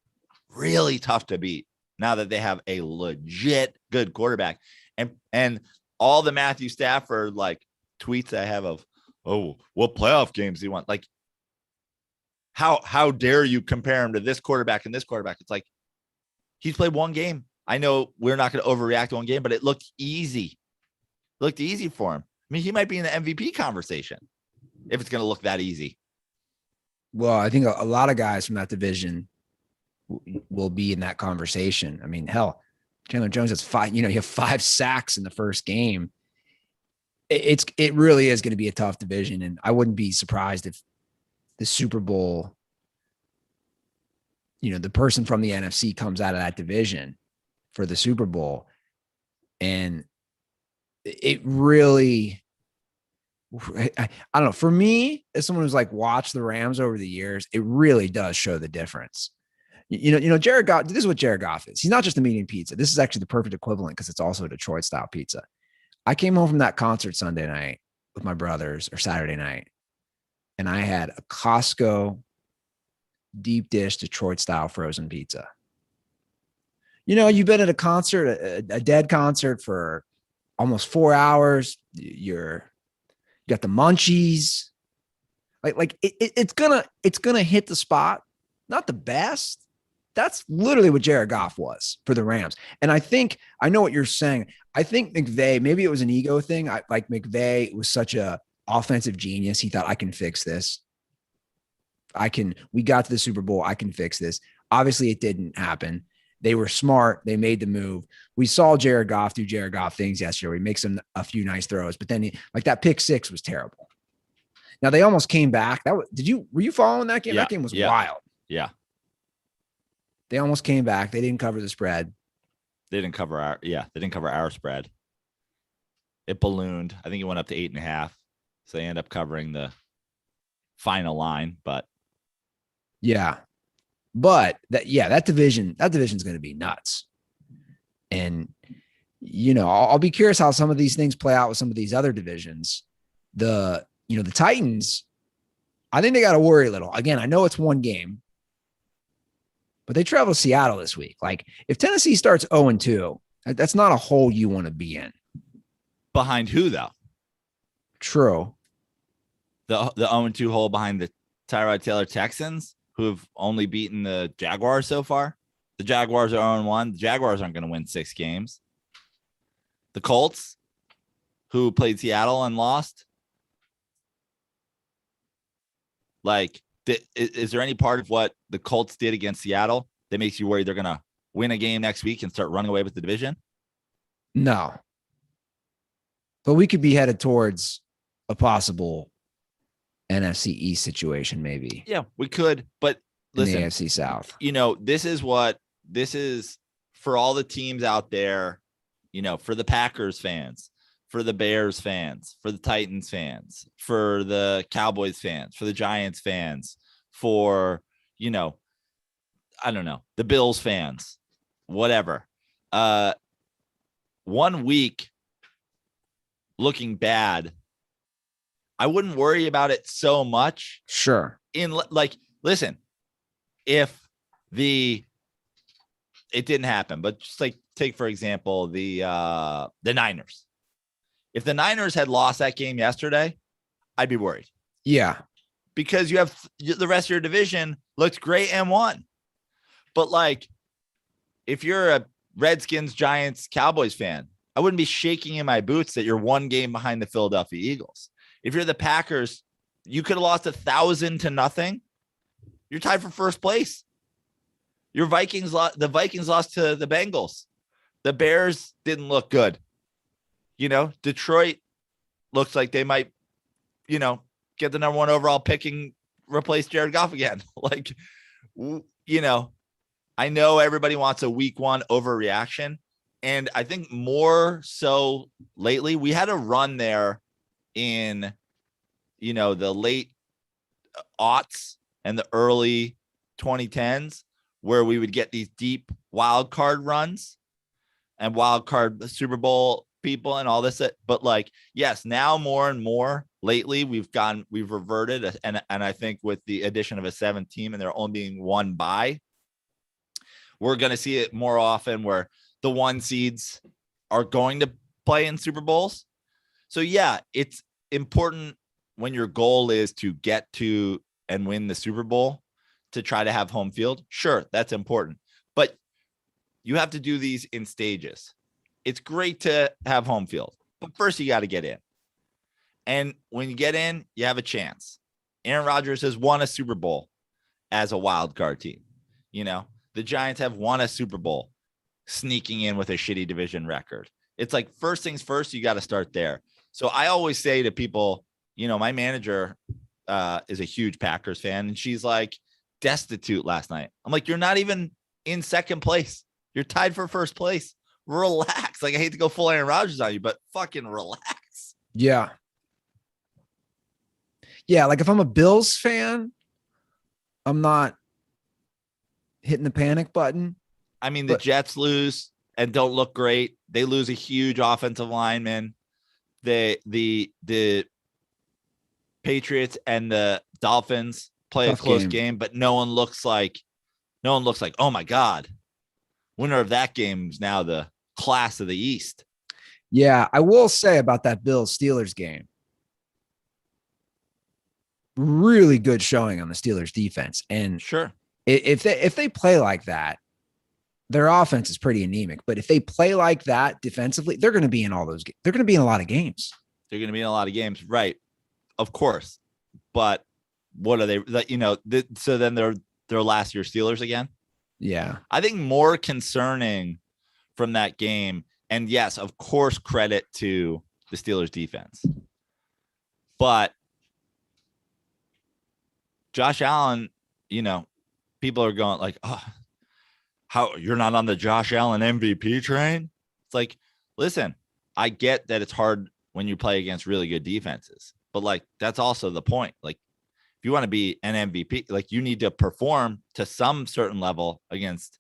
really tough to beat now that they have a legit good quarterback. And all the Matthew Stafford like tweets I have of, oh, what playoff games do you want? Like, how dare you compare him to this quarterback and this quarterback? It's like, he's played one game. I know we're not going to overreact to one game, but it looked easy. It looked easy for him. I mean, he might be in the MVP conversation if it's going to look that easy. Well, I think a lot of guys from that division will be in that conversation. I mean, hell, Chandler Jones has 5, you have 5 sacks in the first game. It really is going to be a tough division. And I wouldn't be surprised if the Super Bowl, the person from the NFC comes out of that division for the Super Bowl. And it really, I don't know, for me, as someone who's like watched the Rams over the years, it really does show the difference. Jared Goff, this is what Jared Goff is. He's not just a medium pizza. This is actually the perfect equivalent because it's also a Detroit style pizza. I came home from that concert Sunday night with my brothers, or Saturday night, and I had a Costco deep dish Detroit style frozen pizza. You've been at a concert, a dead concert for almost 4 hours. You got the munchies. It's gonna hit the spot. Not the best. That's literally what Jared Goff was for the Rams. And I know what you're saying. I think McVay, maybe it was an ego thing. McVay was such a offensive genius. He thought, I can fix this. We got to the Super Bowl. I can fix this. Obviously it didn't happen. They were smart. They made the move. We saw Jared Goff do Jared Goff things yesterday. He makes a few nice throws, but then that pick 6 was terrible. Now they almost came back. Were you following that game? Yeah, that game was wild. Yeah. They almost came back. They didn't cover the spread. They didn't cover our spread. It ballooned. I think it went up to 8.5. So they end up covering the final line, but yeah. But that division's going to be nuts. And, I'll be curious how some of these things play out with some of these other divisions. The Titans, I think they got to worry a little. Again, I know it's one game, but they travel to Seattle this week. Like, if Tennessee starts 0-2, that's not a hole you want to be in. Behind who, though? True. The 0-2 hole behind the Tyrod Taylor Texans, who have only beaten the Jaguars so far. The Jaguars are 0-1. The Jaguars aren't going to win 6 games. The Colts, who played Seattle and lost. Like, is there any part of what the Colts did against Seattle that makes you worry they're going to win a game next week and start running away with the division? No. But we could be headed towards a possible NFC East situation, maybe. Yeah, we could. But listen, in the AFC South. This is for all the teams out there, for the Packers fans, for the Bears fans, for the Titans fans, for the Cowboys fans, for the Giants fans, for, I don't know, the Bills fans, whatever. 1 week looking bad, I wouldn't worry about it so much. Sure. Listen, if it didn't happen, but just take, for example, the Niners. If the Niners had lost that game yesterday, I'd be worried. Yeah. Because you have the rest of your division looked great and won. But if you're a Redskins, Giants, Cowboys fan, I wouldn't be shaking in my boots that you're 1 game behind the Philadelphia Eagles. If you're the Packers, You could have lost 1,000-0. You're tied for first place. The Vikings lost to the Bengals. The Bears didn't look good. Detroit looks like they might, get the number 1 overall pick and replace Jared Goff again. I know everybody wants a week 1 overreaction. And I think more so lately, we had a run there in, the late aughts and the early 2010s where we would get these deep wild card runs and wild card Super Bowl people and all this. But yes, now more and more lately we've reverted. And I think with the addition of a 7th team and there only being 1 bye, we're going to see it more often where the 1 seeds are going to play in Super Bowls. So yeah, it's important when your goal is to get to and win the Super Bowl to try to have home field. Sure, that's important, but you have to do these in stages. It's great to have home field, but first you got to get in. And when you get in, you have a chance. Aaron Rodgers has won a Super Bowl as a wild card team. The Giants have won a Super Bowl sneaking in with a shitty division record. It's like, first things first, you got to start there. So I always say to people, my manager is a huge Packers fan, and she's like destitute last night. I'm like, you're not even in second place. You're tied for first place. Relax. I hate to go full Aaron Rodgers on you, but fucking relax. Yeah. Yeah. If I'm a Bills fan, I'm not hitting the panic button. I mean, the Jets lose and don't look great. They lose a huge offensive lineman. The Patriots and the Dolphins play a close game, but no one looks like, oh my God, winner of that game is now the class of the East. Yeah, I will say about that Bills Steelers game, really good showing on the Steelers defense. And sure, if they play like that, their offense is pretty anemic. But if they play like that defensively, they're going to be in all those. They're going to be in a lot of games. They're going to be in a lot of games, right? Of course, but what are they? So then they're last year Steelers again. Yeah, I think more concerning from that game, and yes, of course, credit to the Steelers defense, but Josh Allen, people are going like, oh, how you're not on the Josh Allen MVP train? It's like, listen, I get that it's hard when you play against really good defenses, but that's also the point. If you want to be an MVP, you need to perform to some certain level against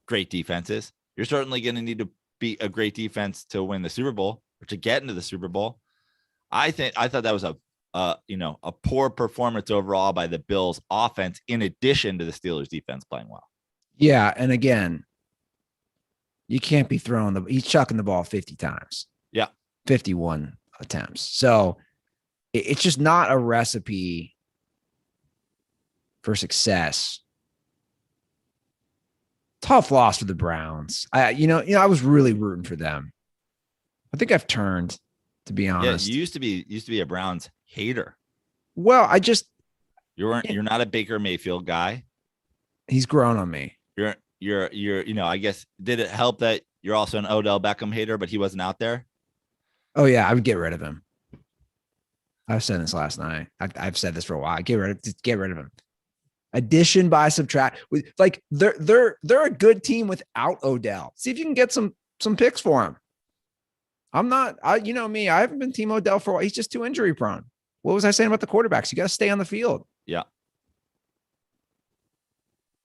great defenses. You're certainly going to need to be a great defense to win the Super Bowl or to get into the Super Bowl. I thought that was a poor performance overall by the Bills offense, in addition to the Steelers defense playing well. Yeah. And again, you can't be he's chucking the ball 50 times. Yeah. 51 attempts. So it's just not a recipe for success. Tough loss for the Browns. I was really rooting for them. I think I've turned, to be honest. Yeah, you used to be a Browns hater. Well, you're not a Baker Mayfield guy. He's grown on me. You're I guess, did it help that you're also an Odell Beckham hater, but he wasn't out there? Oh yeah, I would get rid of him. I said this last night. I've said this for a while. Get rid of him. Addition by subtract. They're a good team without Odell. See if you can get some picks for him. I'm not. You know me. I haven't been Team Odell for a while. He's just too injury prone. What was I saying about the quarterbacks? You got to stay on the field. Yeah.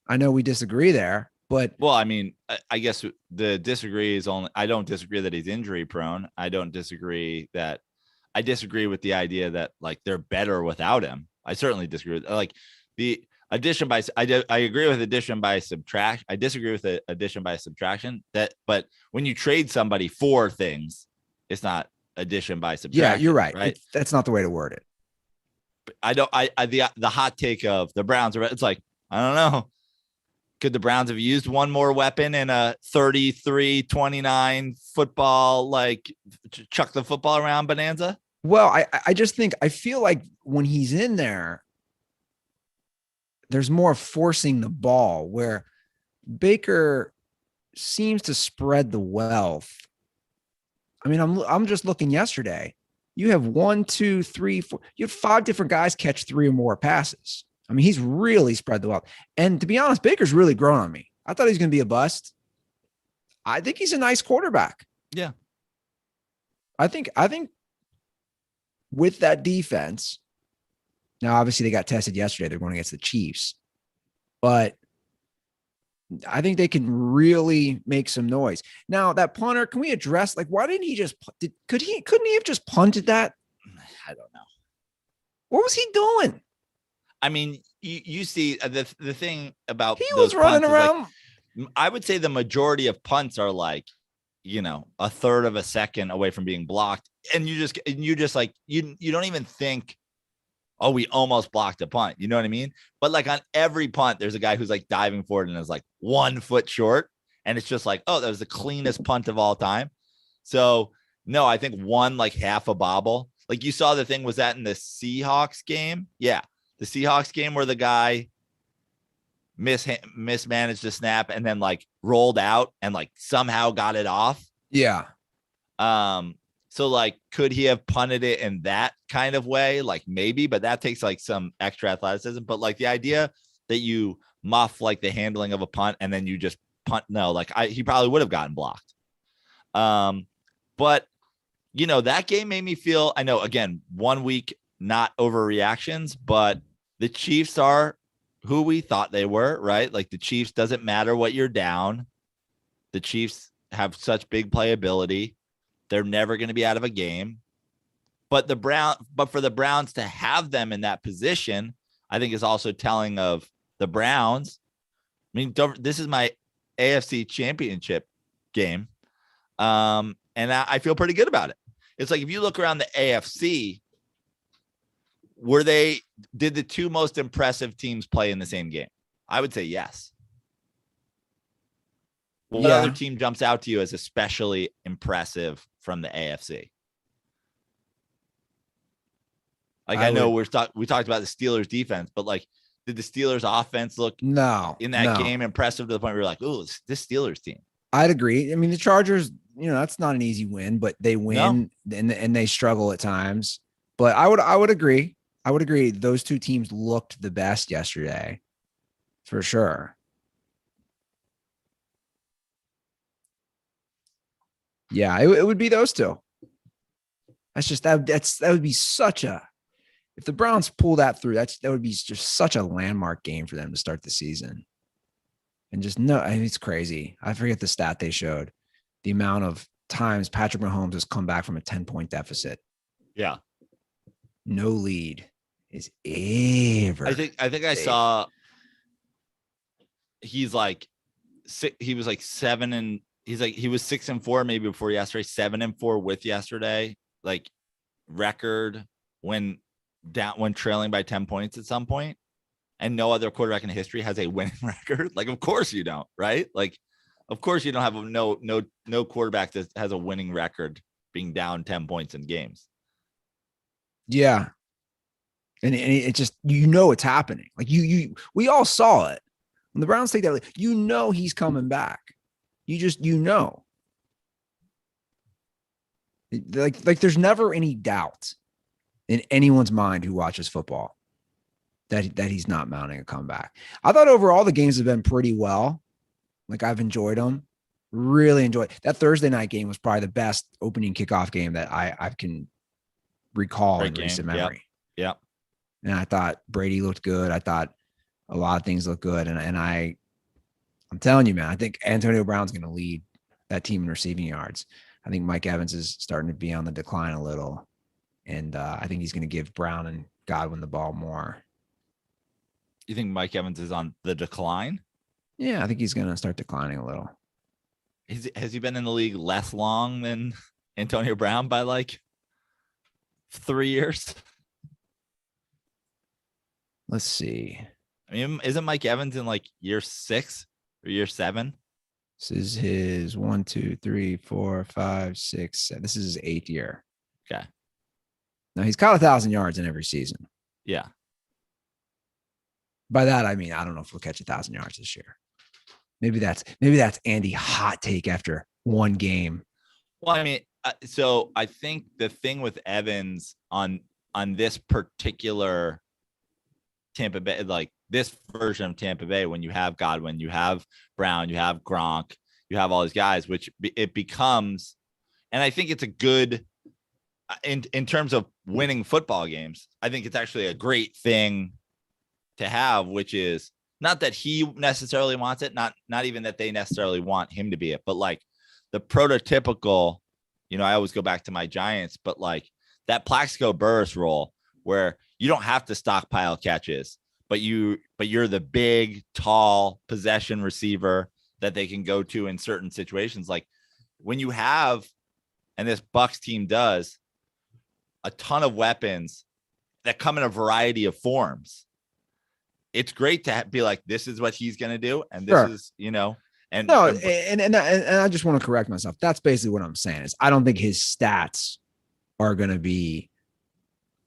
I know we disagree there, but well, I mean, I guess the disagree is only. I don't disagree that he's injury prone. I disagree with the idea that they're better without him. I certainly disagree with the addition by. I agree with addition by subtraction. I disagree with the addition by subtraction. But when you trade somebody for things, it's not addition by subtraction. Yeah, you're right. Right. That's not the way to word it. The hot take of the Browns. It's I don't know. Could the Browns have used one more weapon in a 33-29 football, chuck the football around bonanza? Well, I just think I feel like when he's in there, there's more forcing the ball where Baker seems to spread the wealth. I mean, I'm just looking yesterday. You have 1, 2, 3, 4. You have 5 different guys catch 3 or more passes. I mean, he's really spread the wealth. And to be honest, Baker's really grown on me. I thought he was going to be a bust. I think he's a nice quarterback. Yeah. I think with that defense, now obviously they got tested yesterday. They're going against the Chiefs, but I think they can really make some noise. Now that punter, can we address like why didn't he just couldn't he have just punted that? I don't know. What was he doing? I mean, you see the thing about He those was running punts is, around. like, I would say the majority of punts are like, a third of a second away from being blocked, and you just like you don't even think, oh, we almost blocked a punt. You know what I mean? But like on every punt, there's a guy who's like diving forward and is like 1 foot short. And it's just like, oh, that was the cleanest punt of all time. So no, I think one, like half a bobble. Like you saw the thing, was that in the Seahawks game? Yeah. The Seahawks game where the guy mismanaged the snap and then like rolled out and like somehow got it off. Yeah. So like, could he have punted it in that kind of way? Like maybe, but that takes like some extra athleticism. But like the idea that you muff like the handling of a punt and then you just punt. No, like he probably would have gotten blocked. But that game made me feel, I know again, 1 week, not overreactions, but the Chiefs are who we thought they were, right? Like the Chiefs, doesn't matter what you're down. The Chiefs have such big playability. They're never going to be out of a game. But for the Browns to have them in that position, I think is also telling of the Browns. I mean, this is my AFC championship game. And I feel pretty good about it. It's like, if you look around the AFC, did the 2 most impressive teams play in the same game? I would say yes. What other team jumps out to you as especially impressive from the AFC? Like, I know we talked about the Steelers defense, but like, did the Steelers offense look in that game impressive to the point where you're like, oh, this Steelers team? I'd agree. I mean, the Chargers, that's not an easy win, but they win and they struggle at times. But I would agree. I would agree. Those 2 teams looked the best yesterday, for sure. Yeah, it would be those 2. That's just that would be such a, if the Browns pull that through, that would be just such a landmark game for them to start the season. And just it's crazy. I forget the stat they showed, the amount of times Patrick Mahomes has come back from a 10-point deficit. Yeah. No lead is ever. I think I saw he was like 7 and he was 6-4 maybe before yesterday, 7-4 with yesterday, like record when trailing by 10 points at some point. And no other quarterback in history has a winning record. Like, of course you don't, right? Like, of course you don't have no quarterback that has a winning record being down 10 points in games. Yeah. And it just, it's happening. Like we all saw it. When the Browns take that, he's coming back. Like there's never any doubt in anyone's mind who watches football that he's not mounting a comeback. I thought overall the games have been pretty well. Like, I've enjoyed them. Really enjoyed that Thursday night game. Was probably the best opening kickoff game that I can recall in recent memory. Yep. And I thought Brady looked good. I thought a lot of things looked good. And I'm telling you, man, I think Antonio Brown's going to lead that team in receiving yards. I think Mike Evans is starting to be on the decline a little. And I think he's going to give Brown and Godwin the ball more. You think Mike Evans is on the decline? Yeah, I think he's going to start declining a little. Has he been in the league less long than Antonio Brown by like 3 years? Let's see. I mean, isn't Mike Evans in like year 6 or year 7? This is his 1, 2, 3, 4, 5, 6, 7. This is his 8th year. Okay. Now he's caught 1,000 yards in every season. Yeah. By that, I mean, I don't know if we'll catch 1,000 yards this year. Maybe that's Andy hot take after one game. Well, I mean, so I think the thing with Evans on this particular Tampa Bay, like this version of Tampa Bay, when you have Godwin, you have Brown, you have Gronk, you have all these guys, which it becomes, and I think it's a good, in terms of winning football games, I think it's actually a great thing to have, which is not that he necessarily wants it, not even that they necessarily want him to be it, but like the prototypical, I always go back to my Giants, but like that Plaxico Burress role where you don't have to stockpile catches, but you're the big, tall possession receiver that they can go to in certain situations. Like when you have, and this Bucs team does, a ton of weapons that come in a variety of forms, it's great to be like, this is what he's going to do. And this is, and no, and I just want to correct myself. That's basically what I'm saying is I don't think his stats are going to be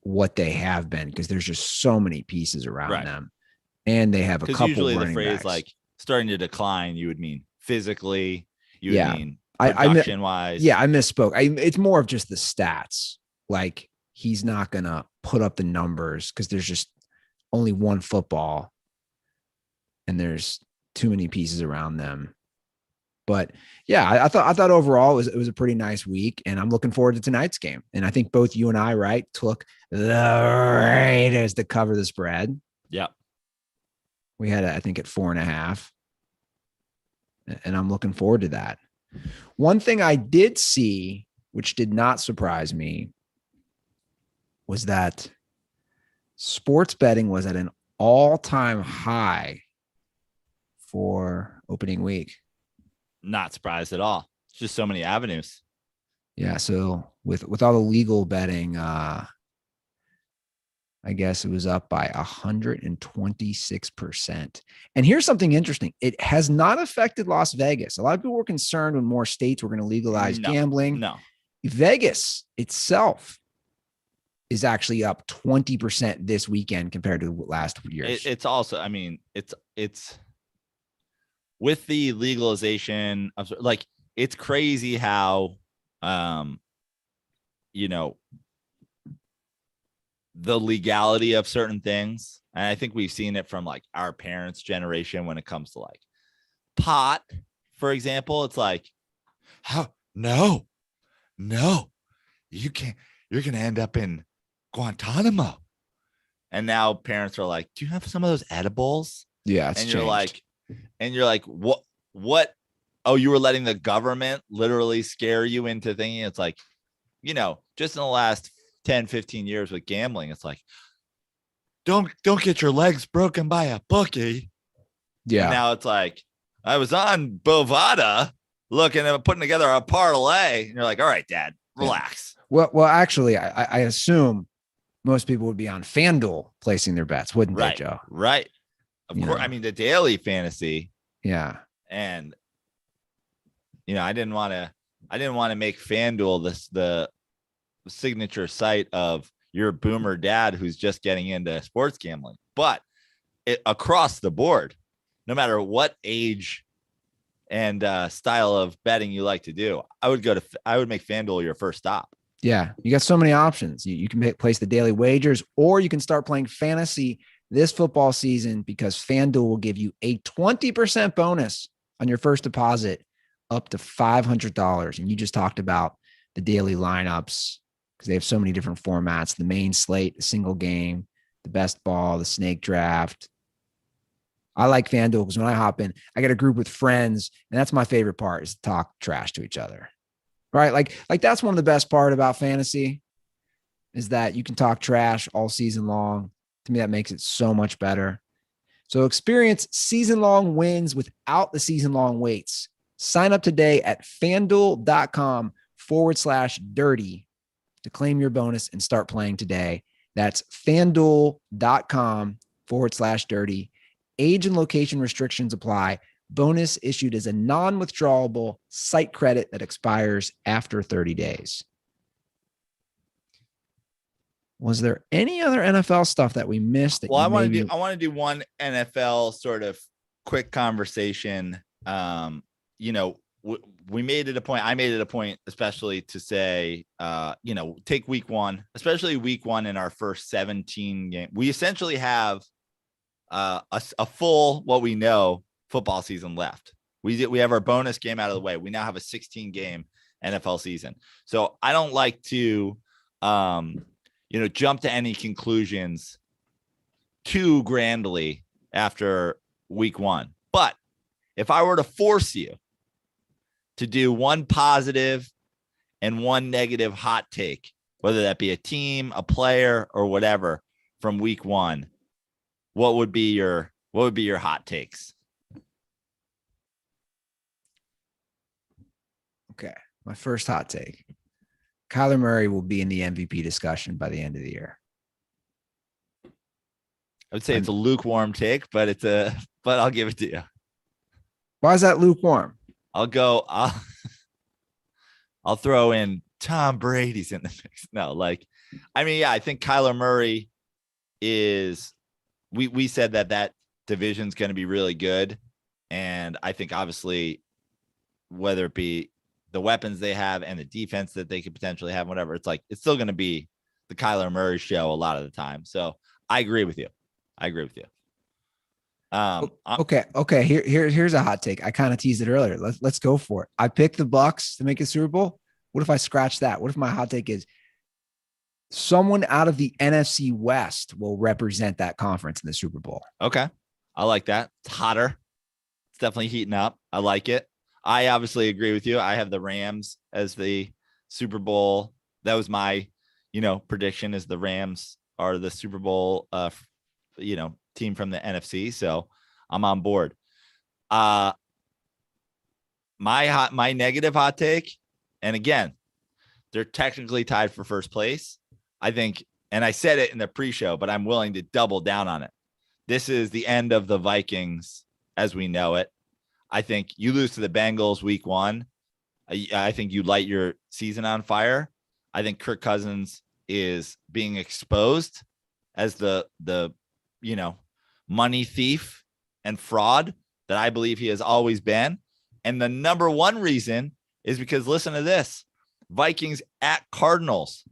what they have been because there's just so many pieces around them, and they have a couple. Usually the phrase like starting to decline, you would mean physically, you would mean production wise. Yeah, I misspoke. It's more of just the stats. Like he's not going to put up the numbers because there's just only one football, and there's too many pieces around them. But yeah, I thought overall it was a pretty nice week, and I'm looking forward to tonight's game. And I think both you and I, took the Raiders to cover the spread. Yeah. We had it, I think, at 4.5. And I'm looking forward to that. One thing I did see, which did not surprise me, was that sports betting was at an all-time high for opening week. Not surprised at all. It's just so many avenues. Yeah. So with all the legal betting, I guess it was up by 126%. And here's something interesting. It has not affected Las Vegas. A lot of people were concerned when more states were going to legalize gambling. No. Vegas itself is actually up 20% this weekend compared to last year. It's also, I mean, it's with the legalization of, like, it's crazy how, the legality of certain things. And I think we've seen it from like our parents' generation when it comes to like pot, for example. It's like, how? No, you can't, you're going to end up in Guantanamo. And now parents are like, do you have some of those edibles? Yeah. And you're like, what? Oh, you were letting the government literally scare you into thinking. It's like, just in the last 10, 15 years with gambling, it's like, don't get your legs broken by a bookie. Yeah. And now it's like, I was on Bovada looking at putting together a parlay. And you're like, all right, Dad, relax. Yeah. Well, actually, I assume most people would be on FanDuel placing their bets, wouldn't they, Joe? Right. Of course. I mean, the daily fantasy. Yeah. And, I didn't want to make FanDuel the signature site of your boomer dad who's just getting into sports gambling, but across the board, no matter what age and style of betting you like to do, I would make FanDuel your first stop. Yeah. You got so many options. You can place the daily wagers, or you can start playing fantasy this football season because FanDuel will give you a 20% bonus on your first deposit up to $500. And you just talked about the daily lineups because they have so many different formats, the main slate, the single game, the best ball, the snake draft. I like FanDuel because when I hop in, I get a group with friends, and that's my favorite part is to talk trash to each other, right? Like that's one of the best part about fantasy is that you can talk trash all season long. To me, that makes it so much better. So experience season-long wins without the season-long waits. Sign up today at FanDuel.com/dirty to claim your bonus and start playing today. That's FanDuel.com/dirty. Age and location restrictions apply. Bonus issued as a non-withdrawable site credit that expires after 30 days. Was there any other NFL stuff that we missed that Well, you maybe? I want to do one NFL sort of quick conversation. You know, we made it a point. I made it a point, especially to say, you know, take week one, especially week one in our first 17 game. We essentially have a full, what we know, football season left. We have our bonus game out of the way. We now have a 16 game NFL season. So I don't like to, you know, jump to any conclusions too grandly after week one. But if I were to force you to do one positive and one negative hot take, whether that be a team, a player, or whatever from week one, what would be your hot takes? Okay. My first hot take. Kyler Murray will be in the MVP discussion by the end of the year. I would say it's a lukewarm take, but I'll give it to you. Why is that lukewarm? I'll throw in Tom Brady's in the mix. No, I think Kyler Murray is, we said that division's going to be really good. And I think obviously, whether it be the weapons they have and the defense that they could potentially have, whatever, it's still going to be the Kyler Murray show a lot of the time. So I agree with you. Okay. Here's a hot take. I kind of teased it earlier. Let's go for it. I picked the Bucs to make a Super Bowl. What if I scratch that? What if my hot take is someone out of the NFC West will represent that conference in the Super Bowl? Okay. I like that. It's hotter. It's definitely heating up. I like it. I obviously agree with you. I have the Rams as the Super Bowl. That was my, prediction, is the Rams are the Super Bowl, team from the NFC. So I'm on board. My negative hot take, and again, they're technically tied for first place. I think, and I said it in the pre-show, but I'm willing to double down on it. This is the end of the Vikings as we know it. I think you lose to the Bengals week one. I think you light your season on fire. I think Kirk Cousins is being exposed as the money thief and fraud that I believe he has always been. And the number one reason is because, listen to this, Vikings at Cardinals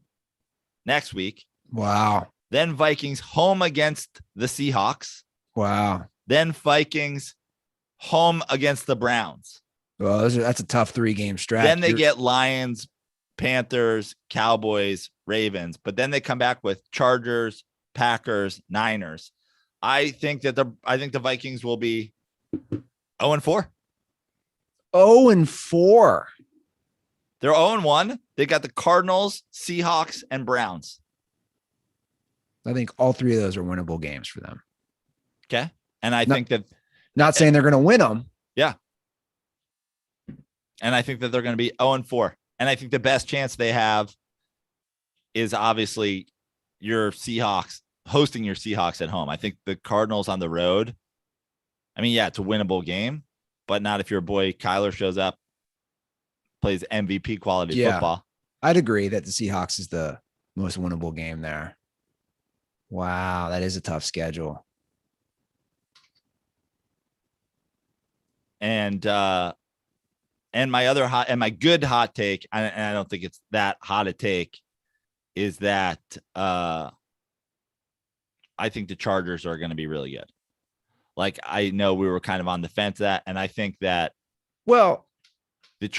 next week. Wow. Then Vikings home against the Seahawks. Wow. Then Vikings home against the Browns. Well, that's a tough 3-game stretch. Then they get Lions, Panthers, Cowboys, Ravens, but then they come back with Chargers, Packers, Niners. I think the Vikings will be 0-4. 0-4. They're 0-1. They got the Cardinals, Seahawks, and Browns. I think all three of those are winnable games for them. Okay. And I think that, not saying they're going to win them. Yeah. And I think that they're going to be 0-4. And I think the best chance they have is obviously your Seahawks, hosting your Seahawks at home. I think the Cardinals on the road, it's a winnable game, but not if your boy Kyler shows up, plays MVP quality football. I'd agree that the Seahawks is the most winnable game there. Wow, that is a tough schedule. And my good hot take, and I don't think it's that hot a take, is that I think the Chargers are going to be really good. I know we were kind of on the fence that, and I think that, well, the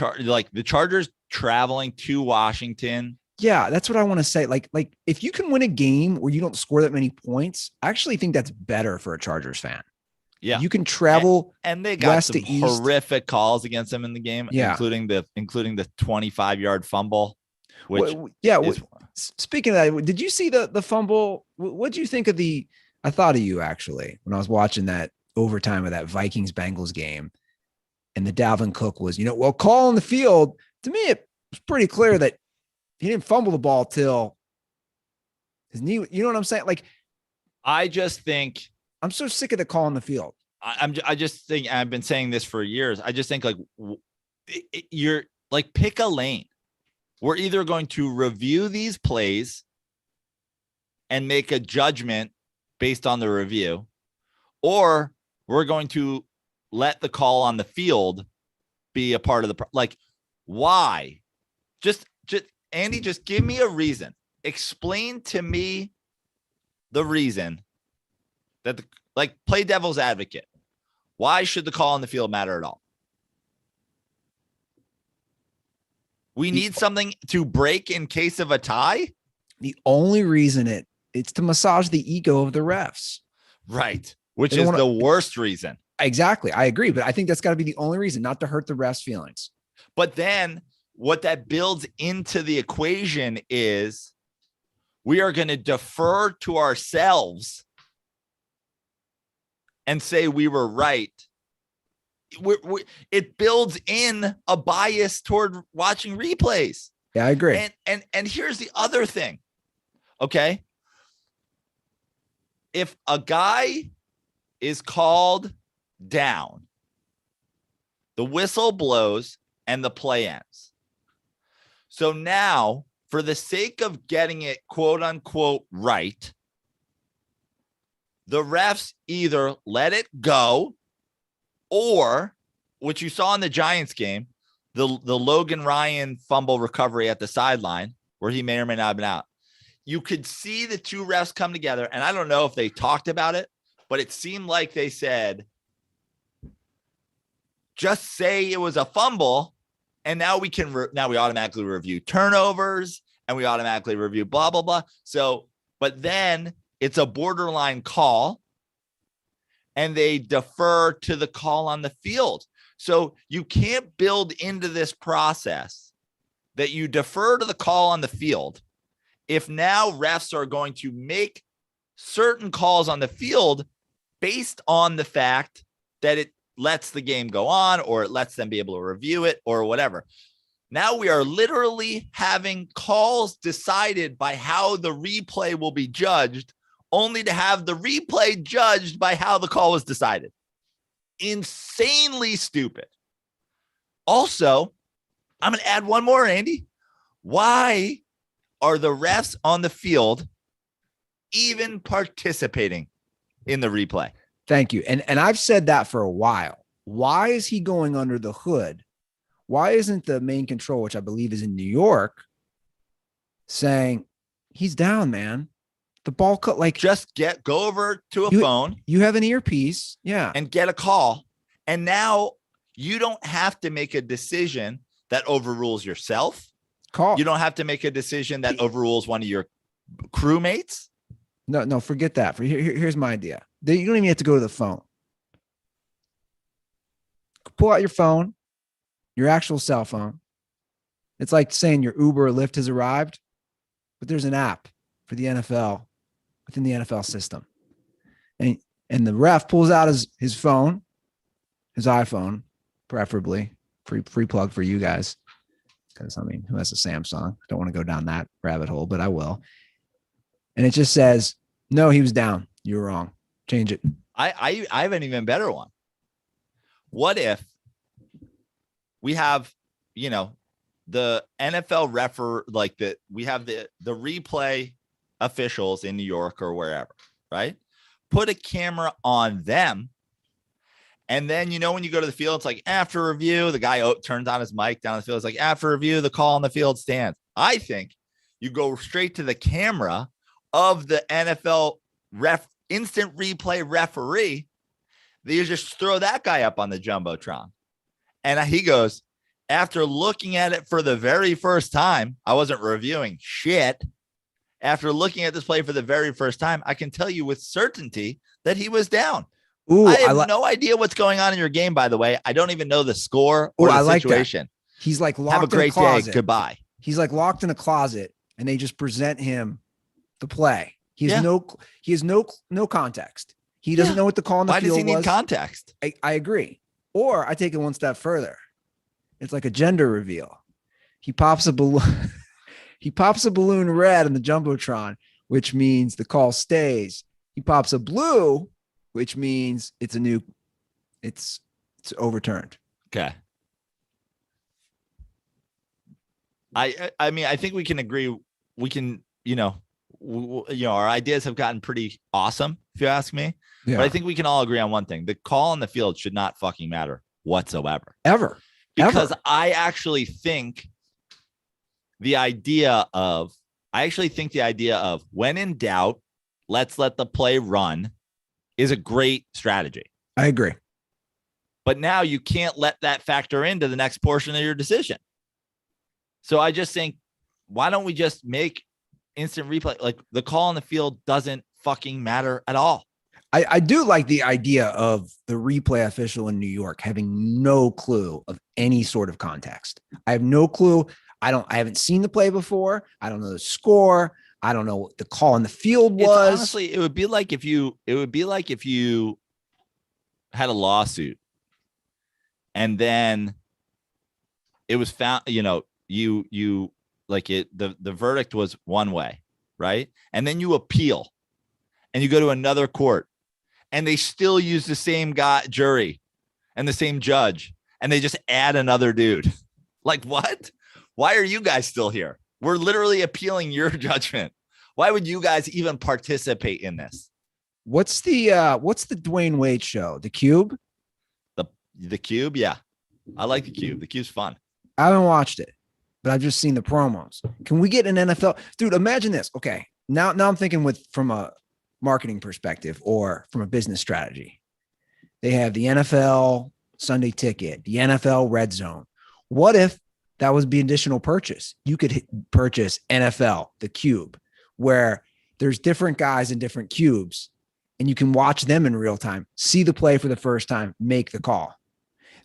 Chargers traveling to Washington. Yeah, that's what I want to say. Like if you can win a game where you don't score that many points, I actually think that's better for a Chargers fan. Yeah, you can travel and they got some horrific calls against them in the game, including the 25-yard fumble. Speaking of that, did you see the fumble? What did you think of I thought of you actually when I was watching that overtime of that Vikings Bengals game, and the Dalvin Cook was, call on the field. To me, it was pretty clear that he didn't fumble the ball till his knee. You know what I'm saying? I just think I'm so sick of the call on the field. I just think, I've been saying this for years. I just think you're pick a lane. We're either going to review these plays and make a judgment based on the review, or we're going to let the call on the field be a part of the like. Why? Just Andy, just give me a reason. Explain to me the reason that play devil's advocate. Why should the call on the field matter at all? We need something to break in case of a tie. The only reason it's to massage the ego of the refs. Right. Which is the worst reason. Exactly. I agree. But I think that's got to be the only reason, not to hurt the refs' feelings. But then what that builds into the equation is we are going to defer to ourselves and say we were right. It builds in a bias toward watching replays. Yeah, I agree. And here's the other thing. Okay. If a guy is called down, the whistle blows and the play ends. So now, for the sake of getting it quote unquote right, the refs either let it go, or what you saw in the Giants game, the Logan Ryan fumble recovery at the sideline, where he may or may not have been out. You could see the two refs come together, and I don't know if they talked about it, but it seemed like they said, just say it was a fumble, and now we can now we automatically review turnovers, and we automatically review blah, blah, blah. So, but then it's a borderline call, and they defer to the call on the field. So you can't build into this process that you defer to the call on the field if now refs are going to make certain calls on the field based on the fact that it lets the game go on, or it lets them be able to review it, or whatever. Now we are literally having calls decided by how the replay will be judged, only to have the replay judged by how the call was decided. Insanely stupid. Also, I'm going to add one more, Andy. Why are the refs on the field even participating in the replay? Thank you. And I've said that for a while. Why is he going under the hood? Why isn't the main control, which I believe is in New York, saying he's down, man? The ball cut, like, just go over to a phone. You have an earpiece. Yeah. And get a call. And now you don't have to make a decision that overrules yourself. You don't have to make a decision that overrules one of your crewmates. No, forget that. Here's my idea. You don't even have to go to the phone. Pull out your phone, your actual cell phone. It's like saying your Uber or Lyft has arrived, but there's an app for the NFL within the NFL system. And the ref pulls out his phone, his iPhone, preferably. Free plug for you guys. Because, I mean, who has a Samsung? Don't want to go down that rabbit hole, but I will. And it just says, no, he was down. You're wrong. Change it. I have an even better one. What if we have, the NFL we have the replay officials in New York or wherever, right? Put a camera on them. And then, when you go to the field, it's like after review, the guy turns on his mic down the field. It's like after review, the call on the field stands. I think you go straight to the camera of the NFL instant replay referee. You just throw that guy up on the Jumbotron. And he goes, after looking at it for the very first time, I wasn't reviewing shit. After looking at this play for the very first time, I can tell you with certainty that he was down. Ooh, I have no idea what's going on in your game, by the way. I don't even know the score or the situation. Like that. He's like locked in a closet. Have a great day. Goodbye. He's like locked in a closet, and they just present him the play. He has no context. He doesn't know what the call on the field was. Why does he need context? I agree. Or I take it one step further. It's like a gender reveal. He pops a balloon. He pops a balloon red on the Jumbotron, which means the call stays. He pops a blue, which means it's overturned. Okay. I mean, I think we can agree. We can, our ideas have gotten pretty awesome, if you ask me. Yeah. But I think we can all agree on one thing: the call on the field should not fucking matter whatsoever. Ever. Because I actually think the idea of when in doubt, let's let the play run is a great strategy. I agree. But now you can't let that factor into the next portion of your decision. So I just think, why don't we just make instant replay? Like, the call on the field doesn't fucking matter at all. I do like the idea of the replay official in New York having no clue of any sort of context. I have no clue. I haven't seen the play before. I don't know the score. I don't know what the call on the field was. Honestly, it would be like if you had a lawsuit and then it was found, you like it, the verdict was one way, right? And then you appeal and you go to another court and they still use the same jury and the same judge, and they just add another dude. Like, what? Why are you guys still here? We're literally appealing your judgment. Why would you guys even participate in this? What's the Dwayne Wade show? The Cube? The Cube? Yeah. I like the Cube. The Cube's fun. I haven't watched it, but I've just seen the promos. Can we get an NFL? Dude, imagine this. Okay. Now I'm thinking from a marketing perspective or from a business strategy. They have the NFL Sunday Ticket, the NFL Red Zone. What if that was the additional purchase? You could purchase NFL, the Cube, where there's different guys in different cubes, and you can watch them in real time, see the play for the first time, make the call.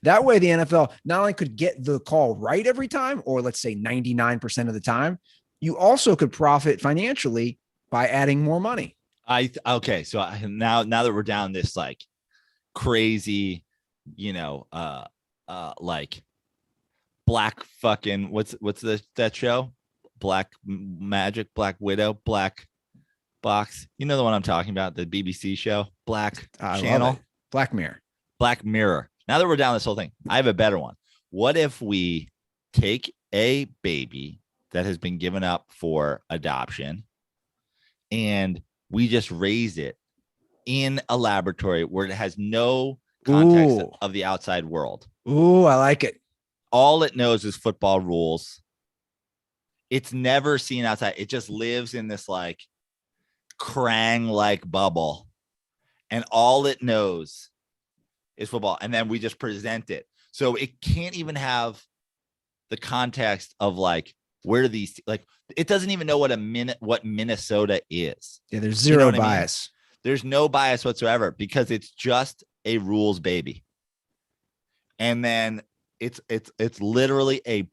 That way, the NFL not only could get the call right every time, or let's say 99% of the time, you also could profit financially by adding more money. So now that we're down this like crazy, like black fucking what's that show? Black Magic, Black Widow, Black Box. You know the one I'm talking about, the BBC show, Black Channel, Black Mirror. Black Mirror. Now that we're down this whole thing, I have a better one. What if we take a baby that has been given up for adoption and we just raise it in a laboratory where it has no context of the outside world? Ooh, I like it. All it knows is football rules. It's never seen outside. It just lives in this like Krang-like bubble. And all it knows is football. And then we just present it. So it can't even have the context of like, where do these, like, it doesn't even know what Minnesota is. Yeah, there's zero bias. I mean? There's no bias whatsoever because it's just a rules baby. And then it's literally a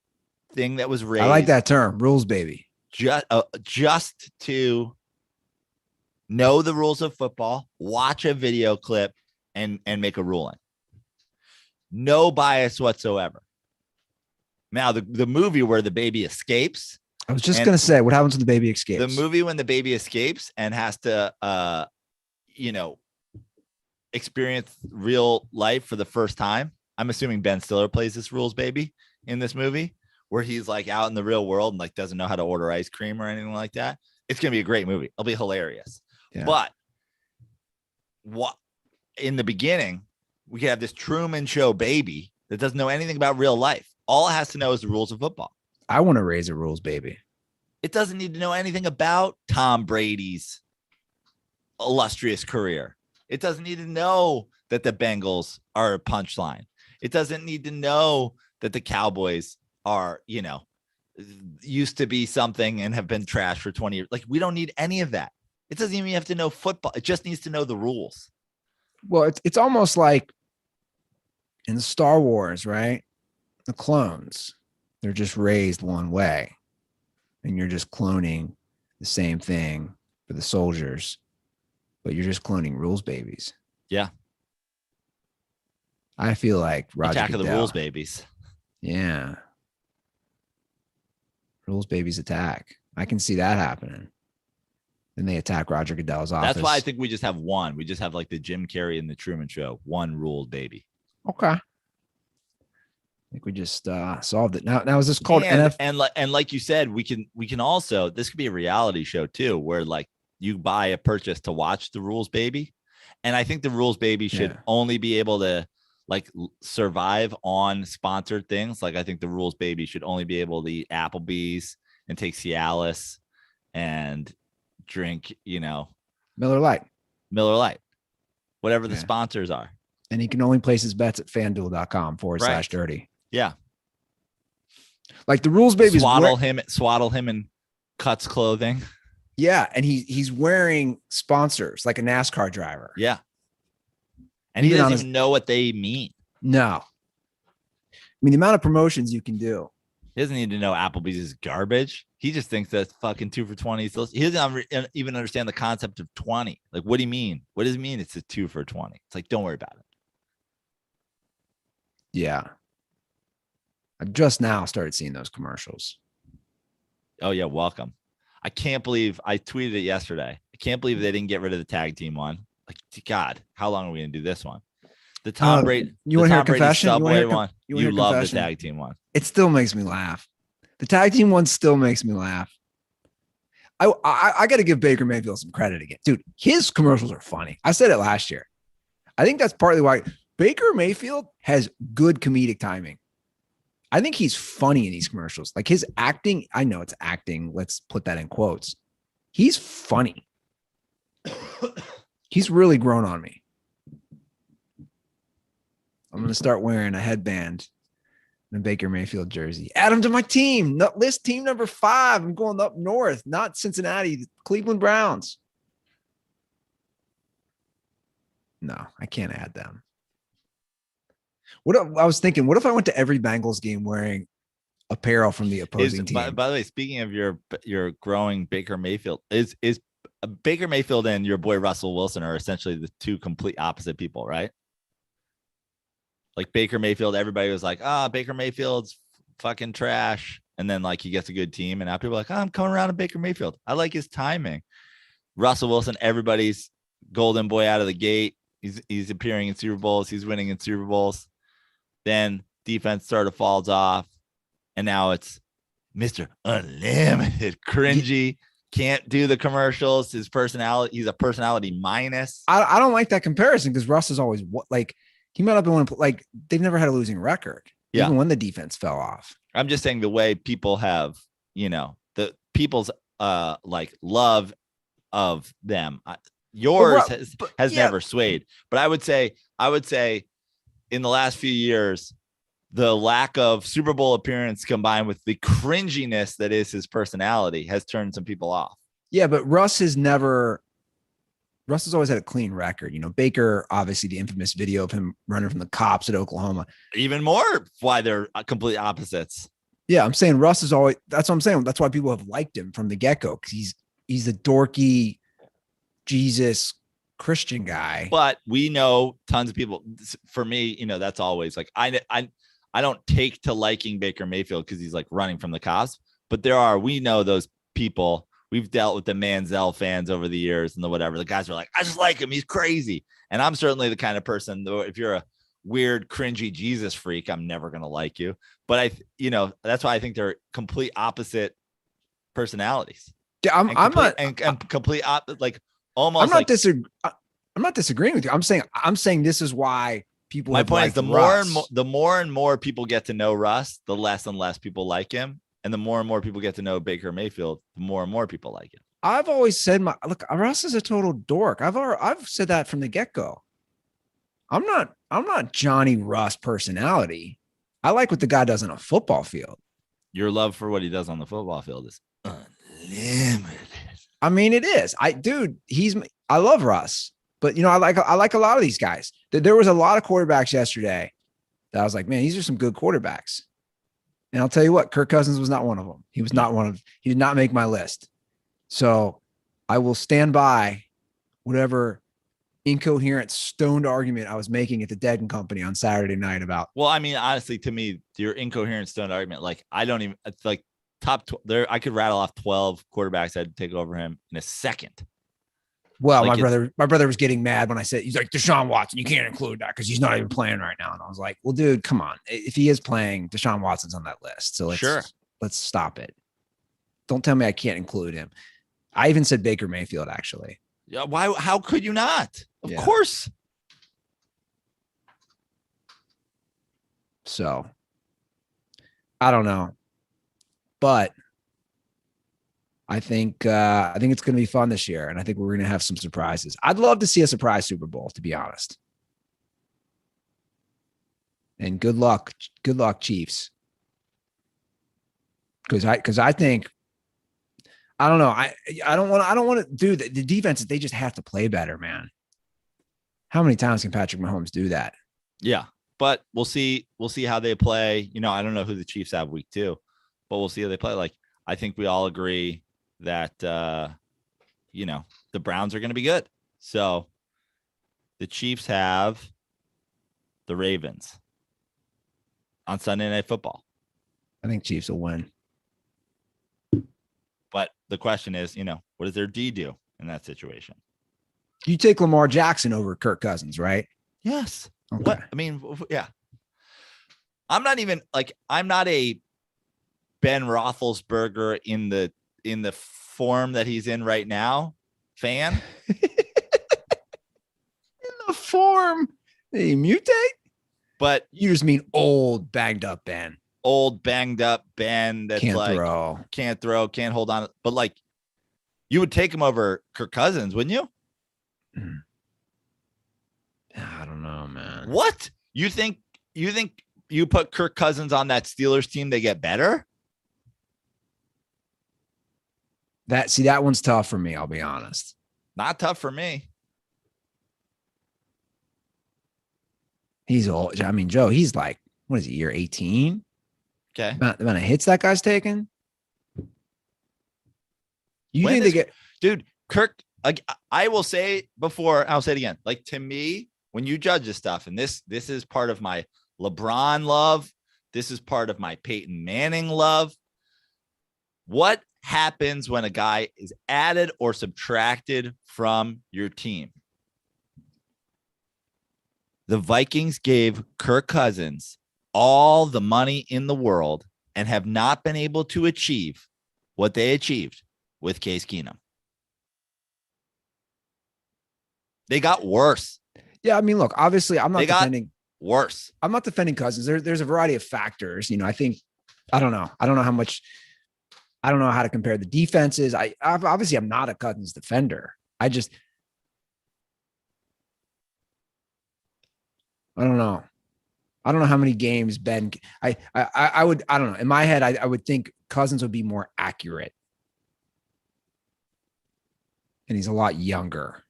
thing that was raised. I like that term, rules baby. Just to know the rules of football, watch a video clip, and make a ruling. No bias whatsoever. Now, the movie where the baby escapes. I was just going to say, what happens when the baby escapes? The movie when the baby escapes and has to, experience real life for the first time. I'm assuming Ben Stiller plays this rules baby in this movie, where he's like out in the real world and like doesn't know how to order ice cream or anything like that. It's going to be a great movie. It'll be hilarious. Yeah. But what in the beginning, we could have this Truman Show baby that doesn't know anything about real life. All it has to know is the rules of football. I want to raise a rules baby. It doesn't need to know anything about Tom Brady's illustrious career. It doesn't need to know that the Bengals are a punchline. It doesn't need to know that the Cowboys are, used to be something and have been trashed for 20 years. Like, we don't need any of that. It doesn't even have to know football. It just needs to know the rules. Well, it's almost like in Star Wars, right? The clones, they're just raised one way, and you're just cloning the same thing for the soldiers, but you're just cloning rules babies. Yeah. I feel like Roger Attack Goodell. Of the Rules Babies. Yeah. Rules babies attack. I can see that happening. Then they attack Roger Goodell's office. That's why I think we just have one. We just have like the Jim Carrey and the Truman Show. One rules baby. Okay. think we just solved it. Now is this called and like you said, we can also, this could be a reality show too, where like you buy a purchase to watch the Rules Baby. And I think the Rules Baby should only be able to like survive on sponsored things. Like I think the Rules Baby should only be able to eat Applebee's and take Cialis and drink, Miller Lite, whatever the sponsors are. And he can only place his bets at fanduel.com/dirty. Yeah. Like the Rules Baby, swaddle him in Cuts clothing. Yeah. And he's wearing sponsors like a NASCAR driver. Yeah. And he doesn't even know what they mean. No. I mean, the amount of promotions you can do. He doesn't need to know Applebee's is garbage. He just thinks that's fucking 2 for 20. He doesn't even understand the concept of 20. Like, what do you mean? What does it mean? It's a 2 for 20. It's like, don't worry about it. Yeah. I just now started seeing those commercials. Oh, yeah. Welcome. I can't believe I tweeted it yesterday. I can't believe they didn't get rid of the tag team one. Like, God, how long are we going to do this one? The Tom Brady. You want to hear a confession? Subway one. You love the tag team one. It still makes me laugh. The tag team one still makes me laugh. I got to give Baker Mayfield some credit again. Dude, his commercials are funny. I said it last year. I think that's partly why Baker Mayfield has good comedic timing. I think he's funny in these commercials. Like his acting, I know it's acting. Let's put that in quotes. He's funny. He's really grown on me. I'm going to start wearing a headband and a Baker Mayfield jersey. Add him to my team. List team number 5. I'm going up north, not Cincinnati, Cleveland Browns. No, I can't add them. I was thinking, what if I went to every Bengals game wearing apparel from the opposing team? By the way, speaking of your growing Baker Mayfield, is Baker Mayfield and your boy Russell Wilson are essentially the two complete opposite people, right? Like Baker Mayfield, everybody was like, Baker Mayfield's fucking trash. And then like he gets a good team. And now people are like, I'm coming around to Baker Mayfield. I like his timing. Russell Wilson, everybody's golden boy out of the gate. He's appearing in Super Bowls. He's winning in Super Bowls. Then defense sort of falls off. And now it's Mr. Unlimited, cringy. Can't do the commercials. His personality, he's a personality minus. I don't like that comparison because Russ is always like, he might not be one to like, they've never had a losing record, even when the defense fell off. I'm just saying the way people have, the people's like love of them. Yours has never swayed, but I would say in the last few years, the lack of Super Bowl appearance combined with the cringiness that is his personality has turned some people off. Yeah, but Russ has always had a clean record. Baker, obviously the infamous video of him running from the cops at Oklahoma. Even more why they're complete opposites. Yeah, I'm saying Russ is always, that's what I'm saying. That's why people have liked him from the get-go, because he's a dorky Jesus Christian guy. But we know tons of people. For me, that's always like, I don't take to liking Baker Mayfield because he's like running from the cops, but we know those people. We've dealt with the Manziel fans over the years and the whatever. The guys are like, I just like him. He's crazy. And I'm certainly the kind of person, though, if you're a weird, cringy Jesus freak, I'm never going to like you. But that's why I think they're complete opposite personalities. Yeah, I'm not complete like almost. I'm not disagreeing with you. I'm saying this is why people. My point is the more and more people get to know Russ, the less and less people like him. And the more and more people get to know Baker Mayfield, the more and more people like it. I've always said Russ is a total dork. I've said that from the get-go. I'm not Johnny Russ personality. I like what the guy does on a football field. Your love for what he does on the football field is unlimited. I mean, it is. I love Russ, but I like a lot of these guys. There was a lot of quarterbacks yesterday that I was like, man, these are some good quarterbacks. And I'll tell you what, Kirk Cousins was not one of them. He did not make my list. So I will stand by whatever incoherent, stoned argument I was making at the Dead and Company on Saturday night about. Well, I mean, honestly, to me, your incoherent, stoned argument, like I don't even, it's like top there. I could rattle off 12 quarterbacks I'd take over him in a second. Well, Like my brother was getting mad when I said, he's like, Deshaun Watson, you can't include that because he's not even playing right now. And I was like, well, dude, come on. If he is playing, Deshaun Watson's on that list. So sure. let's stop it. Don't tell me I can't include him. I even said Baker Mayfield, actually. Yeah. Why? How could you not? Of Yeah. course. So I don't know. But I think it's going to be fun this year, and I think we're going to have some surprises. I'd love to see a surprise Super Bowl, to be honest. And good luck, Chiefs. Because I think I don't know. I don't want to do the defenses. They just have to play better, man. How many times can Patrick Mahomes do that? Yeah, but we'll see. We'll see how they play. You know, I don't know who the Chiefs have week 2, but we'll see how they play. Like, I think we all agree that you know, the Browns are going to be good. So the Chiefs have the Ravens on Sunday Night Football. I think Chiefs will win. But the question is, you know, what does their D do in that situation? You take Lamar Jackson over Kirk Cousins, right? Yes. Okay. What? I mean, yeah. I'm not a Ben Roethlisberger in the form that he's in right now fan. In the form, they mutate. But you just mean old, banged up Ben. Old, banged up Ben that's can't throw, can't hold on. But like, you would take him over Kirk Cousins, wouldn't you? I don't know, man. What? You think you put Kirk Cousins on that Steelers team, they get better? That one's tough for me, I'll be honest. Not tough for me. He's old. I mean, Joe, he's like, what is he, year 18? Okay. The amount of hits that guy's taken. Dude, Kirk, I will say before, I'll say it again. Like, to me, when you judge this stuff, and this is part of my LeBron love, this is part of my Peyton Manning love. What happens when a guy is added or subtracted from your team? The Vikings gave Kirk Cousins all the money in the world and have not been able to achieve what they achieved with Case Keenum. They got worse. Yeah, I mean, look, obviously, I'm not defending worse. I'm not defending Cousins. There's a variety of factors. You know, I don't know how much. I don't know how to compare the defenses. I'm not a Cousins defender. I don't know. I don't know how many games Ben. I don't know. In my head, I would think Cousins would be more accurate, and he's a lot younger.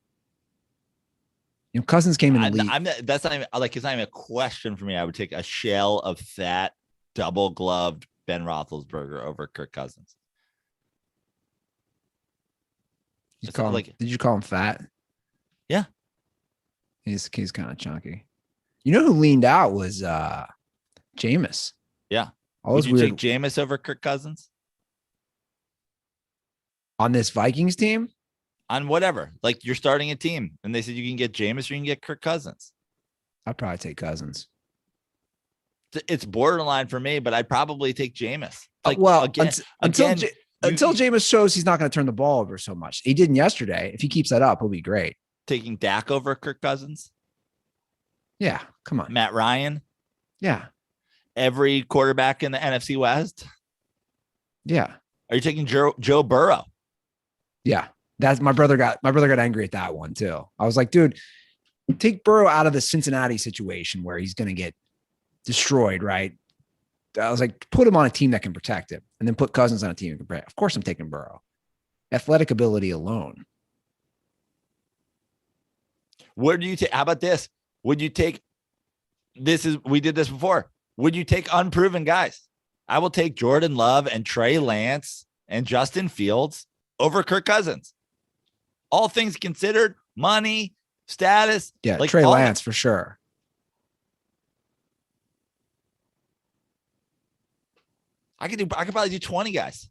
You know, Cousins came in the league. That's not even like, it's not even a question for me. I would take a shell of fat, double gloved Ben Roethlisberger over Kirk Cousins. Did you call him fat? Yeah. He's kind of chunky. You know who leaned out was Jameis. Yeah. Would you take Jameis over Kirk Cousins? On this Vikings team? On whatever. Like, you're starting a team and they said you can get Jameis or you can get Kirk Cousins. I'd probably take Cousins. It's borderline for me, but I'd probably take Jameis. Like, until Jameis shows he's not going to turn the ball over so much. He didn't yesterday. If he keeps that up, he'll be great. Taking Dak over Kirk Cousins? Yeah, come on. Matt Ryan? Yeah. Every quarterback in the NFC West? Yeah. Are you taking Joe Burrow? Yeah. That's my brother got angry at that one too. I was like, dude, take Burrow out of the Cincinnati situation where he's going to get destroyed, right? I was like, put him on a team that can protect him, and then put Cousins on a team that can protect. Of course, I'm taking Burrow. Athletic ability alone. Where do you take? How about this? Would you take? We did this before. Would you take unproven guys? I will take Jordan Love and Trey Lance and Justin Fields over Kirk Cousins. All things considered, money, status. Yeah, like Trey Lance for sure. I could probably do 20 guys.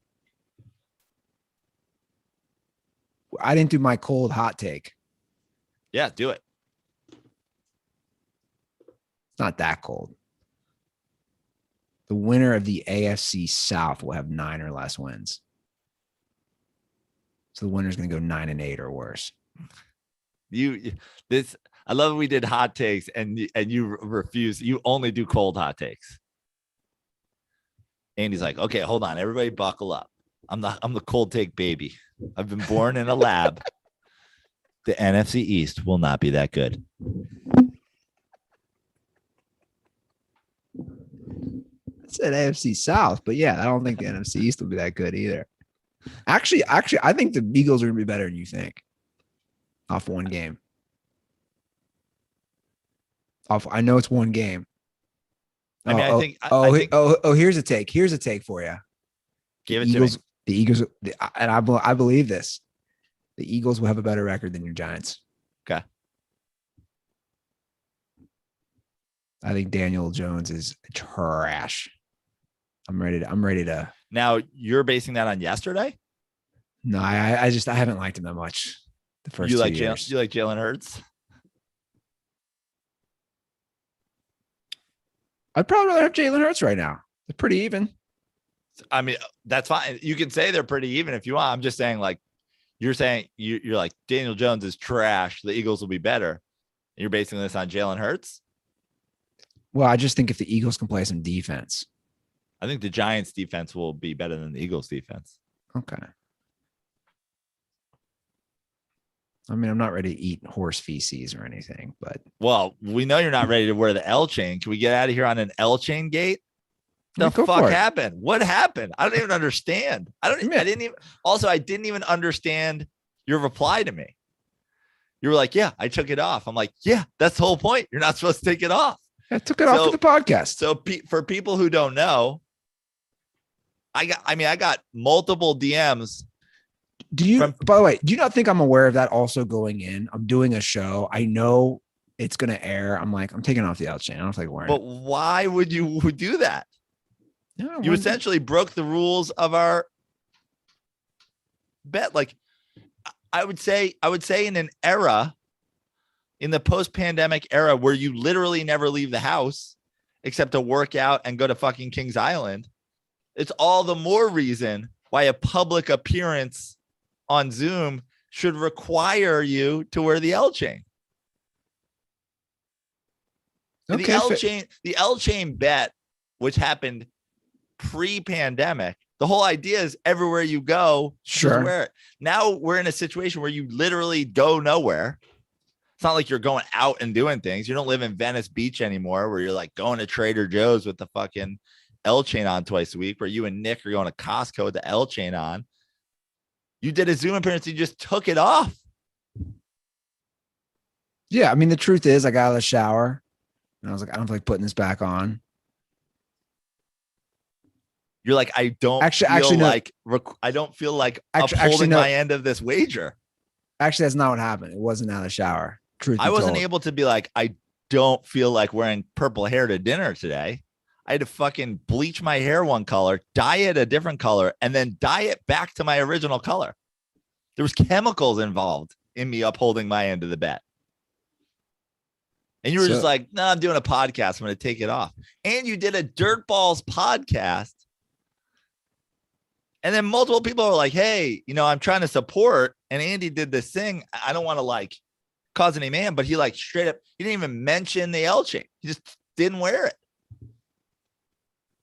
I didn't do my cold hot take. Yeah, do it. It's not that cold. The winner of the AFC South will have 9 or less wins. So the winner's going to go 9-8 or worse. I love we did hot takes and you refuse. You only do cold hot takes. Andy's like, okay, hold on, everybody buckle up. I'm the cold take baby. I've been born in a lab. The NFC East will not be that good. I said AFC South, but yeah, I don't think the NFC East will be that good either. Actually, I think the Eagles are going to be better than you think. Off one game. I know it's one game. I mean, I think. Here's a take. Here's a take for you. Give it to me. The Eagles, and I believe this. The Eagles will have a better record than your Giants. Okay. I think Daniel Jones is trash. I'm ready to. Now you're basing that on yesterday? No, I haven't liked him that much. The first you 2 like years. You like Jalen Hurts? I'd probably rather have Jalen Hurts right now. They're pretty even. I mean, that's fine. You can say they're pretty even if you want. I'm just saying, like, you're saying you're like Daniel Jones is trash. The Eagles will be better. You're basing this on Jalen Hurts? Well, I just think if the Eagles can play some defense. I think the Giants defense will be better than the Eagles defense. Okay. I mean, I'm not ready to eat horse feces or anything, but. Well, we know you're not ready to wear the L chain. Can we get out of here on an L chain gate? The fuck happened? What happened? I don't even understand. I didn't even understand your reply to me. You were like, yeah, I took it off. I'm like, yeah, that's the whole point. You're not supposed to take it off. I took it off for the podcast. So for people who don't know, I got multiple DMs. By the way, do you not think I'm aware of that also going in? I'm doing a show. I know it's going to air. I'm like, I'm taking off the L chain. I don't think wearing it. But why would you do that? No, you essentially broke the rules of our bet. Like I would say in an era, in the post-pandemic era where you literally never leave the house except to work out and go to fucking Kings Island, it's all the more reason why a public appearance on Zoom should require you to wear the L chain. Okay, the L chain bet, which happened pre-pandemic, the whole idea is everywhere you go, sure, wear it. Now we're in a situation where you literally go nowhere. It's not like you're going out and doing things. You don't live in Venice Beach anymore where you're like going to Trader Joe's with the fucking L chain on twice a week, where you and Nick are going to Costco with the L chain on. You did a Zoom appearance. You just took it off. Yeah. I mean, the truth is I got out of the shower and I was like, I don't feel like putting this back on. You're like, I don't feel like upholding my end of this wager. Actually, that's not what happened. It wasn't out of the shower. I wasn't able to be like, I don't feel like wearing purple hair to dinner today. I had to fucking bleach my hair one color, dye it a different color, and then dye it back to my original color. There was chemicals involved in me upholding my end of the bet. And you were just like, no, I'm doing a podcast. I'm going to take it off. And you did a Dirt Balls podcast. And then multiple people are like, hey, I'm trying to support. And Andy did this thing. I don't want to like cause any man, but he like straight up, he didn't even mention the L chain. He just didn't wear it.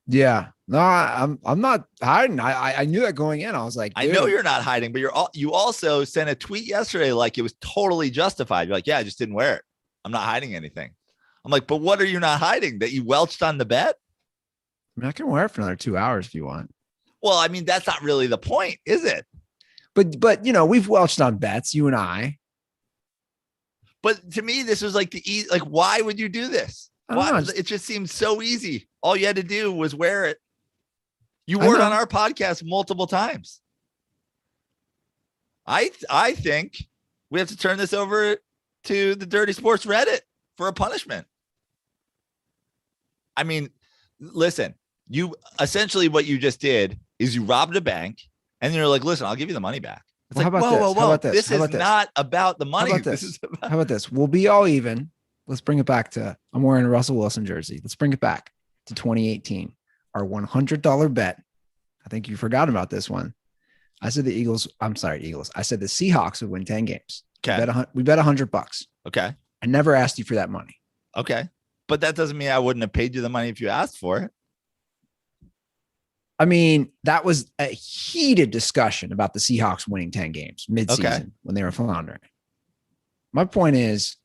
Yeah, no, I'm not hiding. I knew that going in. I was like, dude. I know you're not hiding, but you also sent a tweet yesterday like it was totally justified. You're like, yeah, I just didn't wear it. I'm not hiding anything. I'm like, but what are you not hiding? That you welched on the bet? I mean, I can wear it for another 2 hours if you want. Well, I mean, that's not really the point, is it? But we've welched on bets, you and I. But to me, this was like why would you do this? It just seemed so easy. All you had to do was wear it. You wore it on our podcast multiple times. I think we have to turn this over to the Dirty Sports Reddit for a punishment. I mean, listen, you essentially what you just did is you robbed a bank and you're like, listen, I'll give you the money back. It's Well, like, how about whoa, this? whoa, How whoa. about this? This How is about this? not about the How money. about This this? is about How about this? We'll be all even. Let's bring it back to, I'm wearing a Russell Wilson jersey. Let's bring it back to 2018. Our $100 bet. I think you forgot about this one. I said the Eagles. I'm sorry, Eagles. I said the Seahawks would win 10 games. Okay. We bet $100. Okay. I never asked you for that money. Okay. But that doesn't mean I wouldn't have paid you the money if you asked for it. I mean, that was a heated discussion about the Seahawks winning 10 games mid-season when they were floundering. My point is,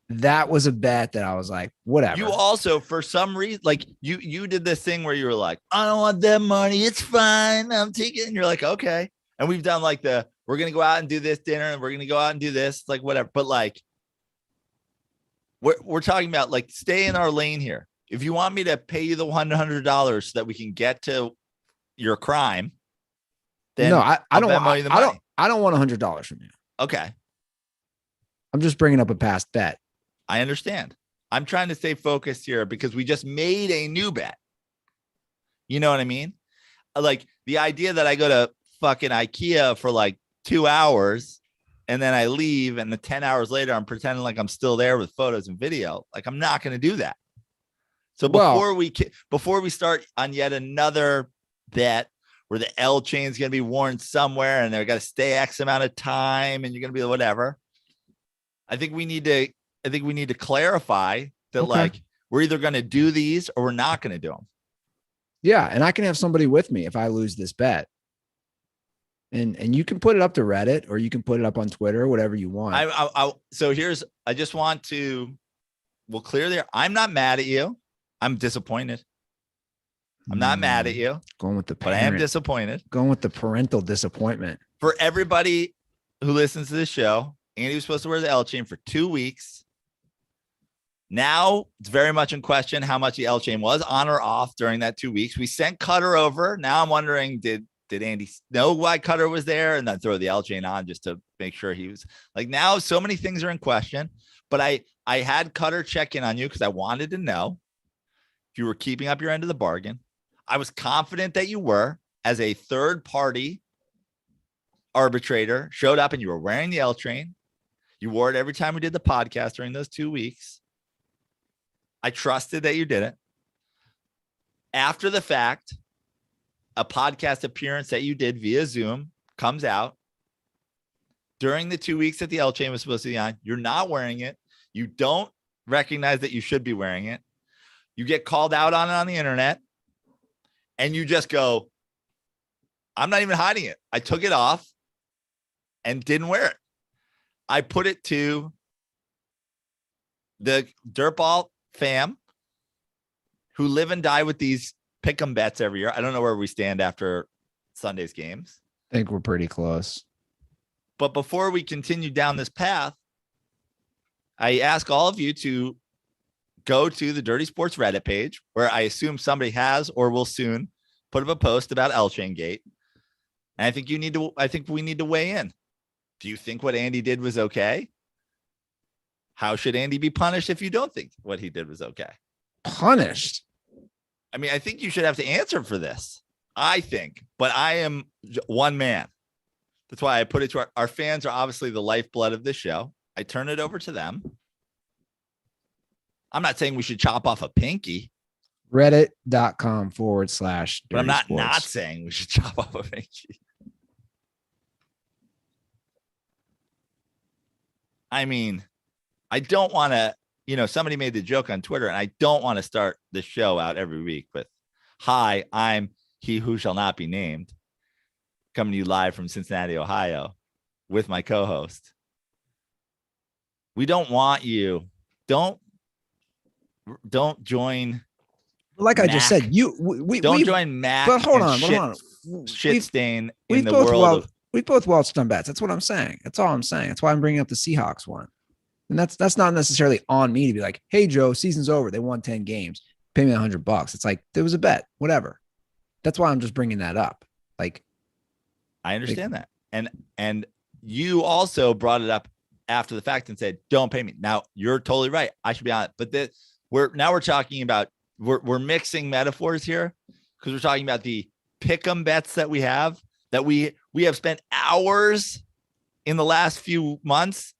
that was a bet that I was like, whatever. You also, for some reason, like you did this thing where you were like, I don't want that money. It's fine. I'm taking it. And you're like, okay. And we've done like we're going to go out and do this dinner and we're going to go out and do this, like whatever. But like, we're talking about like, stay in our lane here. If you want me to pay you the $100 so that we can get to your crime, then no, I don't want the money. I don't want $100 from you. Okay. I'm just bringing up a past bet. I understand. I'm trying to stay focused here because we just made a new bet. You know what I mean? Like the idea that I go to fucking IKEA for like 2 hours and then I leave and the 10 hours later, I'm pretending like I'm still there with photos and video. Like I'm not going to do that. So before we start on yet another bet where the L chain is going to be worn somewhere and they're going to stay X amount of time and you're going to be whatever. I think we need to clarify that like we're either going to do these or we're not going to do them. Yeah. And I can have somebody with me if I lose this bet. And you can put it up to Reddit or you can put it up on Twitter, whatever you want. I just want to, we'll clear there. I'm not mad at you. I'm disappointed. I'm not mad at you. Going with the but I am disappointed. Going with the parental disappointment. For everybody who listens to this show, Andy was supposed to wear the L chain for 2 weeks. Now it's very much in question how much the L chain was on or off during that 2 weeks. We sent Cutter over. Now I'm wondering, did Andy know why Cutter was there and then throw the L chain on just to make sure he was like, now so many things are in question, but I had Cutter check in on you because I wanted to know if you were keeping up your end of the bargain. I was confident that you were, as a third party arbitrator showed up and you were wearing the L train. You wore it every time we did the podcast during those 2 weeks. I trusted that you did it. After the fact, a podcast appearance that you did via Zoom comes out during the 2 weeks that the L chain was supposed to be on. You're not wearing it. You don't recognize that you should be wearing it. You get called out on it on the internet and you just go, I'm not even hiding it. I took it off and didn't wear it. I put it to the Dirtball fam who live and die with these pick 'em bets every year. I don't know where we stand after Sunday's games. I think we're pretty close. But before we continue down this path, I ask all of you to go to the Dirty Sports Reddit page, where I assume somebody has or will soon put up a post about L Chain Gate. And I think we need to weigh in. Do you think what Andy did was okay? How should Andy be punished if you don't think what he did was okay? Punished? I mean, I think you should have to answer for this. I think, but I am one man. That's why I put it to our fans are obviously the lifeblood of this show. I turn it over to them. I'm not saying we should chop off a pinky. Reddit.com/. But I'm not saying we should chop off a pinky. I mean, I don't want to, somebody made the joke on Twitter, and I don't want to start the show out every week with, hi, I'm he who shall not be named, coming to you live from Cincinnati, Ohio, with my co-host. We don't want you. Don't join. Like Mac. I just said, we don't join Mac. But hold on. Shit stain in the world. We both welched on bets. That's what I'm saying. That's all I'm saying. That's why I'm bringing up the Seahawks one. And that's not necessarily on me to be like, hey, Joe, season's over. They won 10 games. Pay me $100. It's like, there was a bet, whatever. That's why I'm just bringing that up. Like, I understand that. And you also brought it up after the fact and said, don't pay me. Now you're totally right. I should be on it. But we're talking about, we're mixing metaphors here because we're talking about the pick'em bets that we have spent hours in the last few months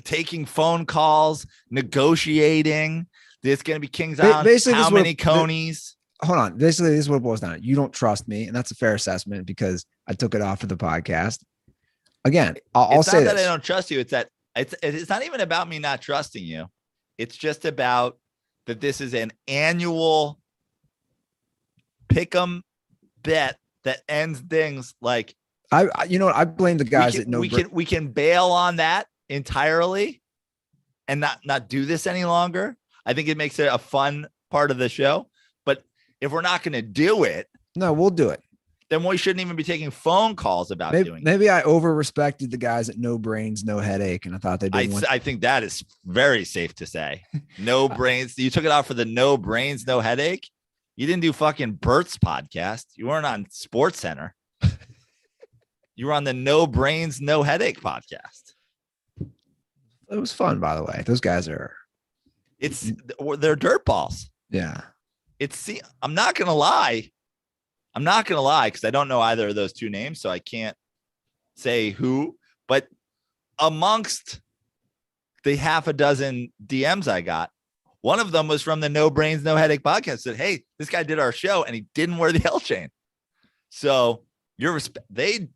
taking phone calls, negotiating. There's going to be Kings Island. Basically, how many conies? Hold on. Basically, this is what it boils down to. You don't trust me, and that's a fair assessment because I took it off of the podcast. Again, I'll say that this. I don't trust you. It's that it's not even about me not trusting you. It's just about that this is an annual pick'em bet that ends things like you know what? I blame the guys that know we can bail on that entirely and not do this any longer. I think it makes it a fun part of the show. But if we're not going to do it, no, we'll do it. Then we shouldn't even be taking phone calls about doing it. Maybe I over respected the guys at No Brains, No Headache, and I thought they didn't. I think that is very safe to say. No brains. You took it out for the No Brains, No Headache. You didn't do fucking Bert's podcast. You weren't on Sports Center. You were on the No Brains, No Headache podcast. It was fun, by the way. Those guys are. They're dirt balls. Yeah. I'm not gonna lie because I don't know either of those two names, so I can't say who. But amongst the half a dozen DMs I got, one of them was from the No Brains, No Headache podcast. Said, "Hey, this guy did our show and he didn't wear the L chain." So they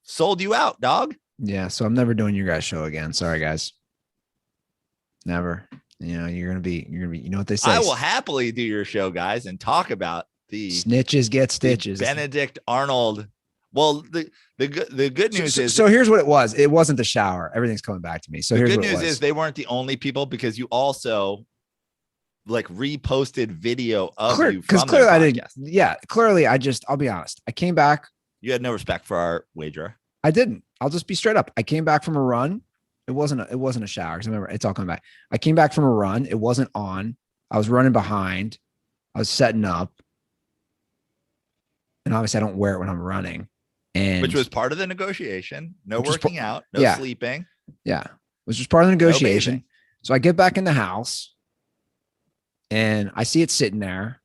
sold you out, dog. Yeah. So I'm never doing your guys' show again. Sorry, guys. Never. You know, you're gonna be. You know what they say. I will happily do your show, guys, and talk about the snitches get stitches. Benedict Arnold. Well, the good news is. So here's what it was. It wasn't the shower. Everything's coming back to me. So here's the what good it news was. is they weren't the only people because you also like reposted video of you from clearly their I podcast. didn't. Yeah, clearly I'll be honest. I came back. You had no respect for our wager. I didn't. I'll just be straight up. I came back from a run. It wasn't a shower because remember it's all coming back. I came back from a run. It wasn't on. I was running behind. I was setting up. And obviously I don't wear it when I'm running. And which was part of the negotiation. No working out, no sleeping. Yeah. It was just part of the negotiation. No, so I get back in the house and I see it sitting there.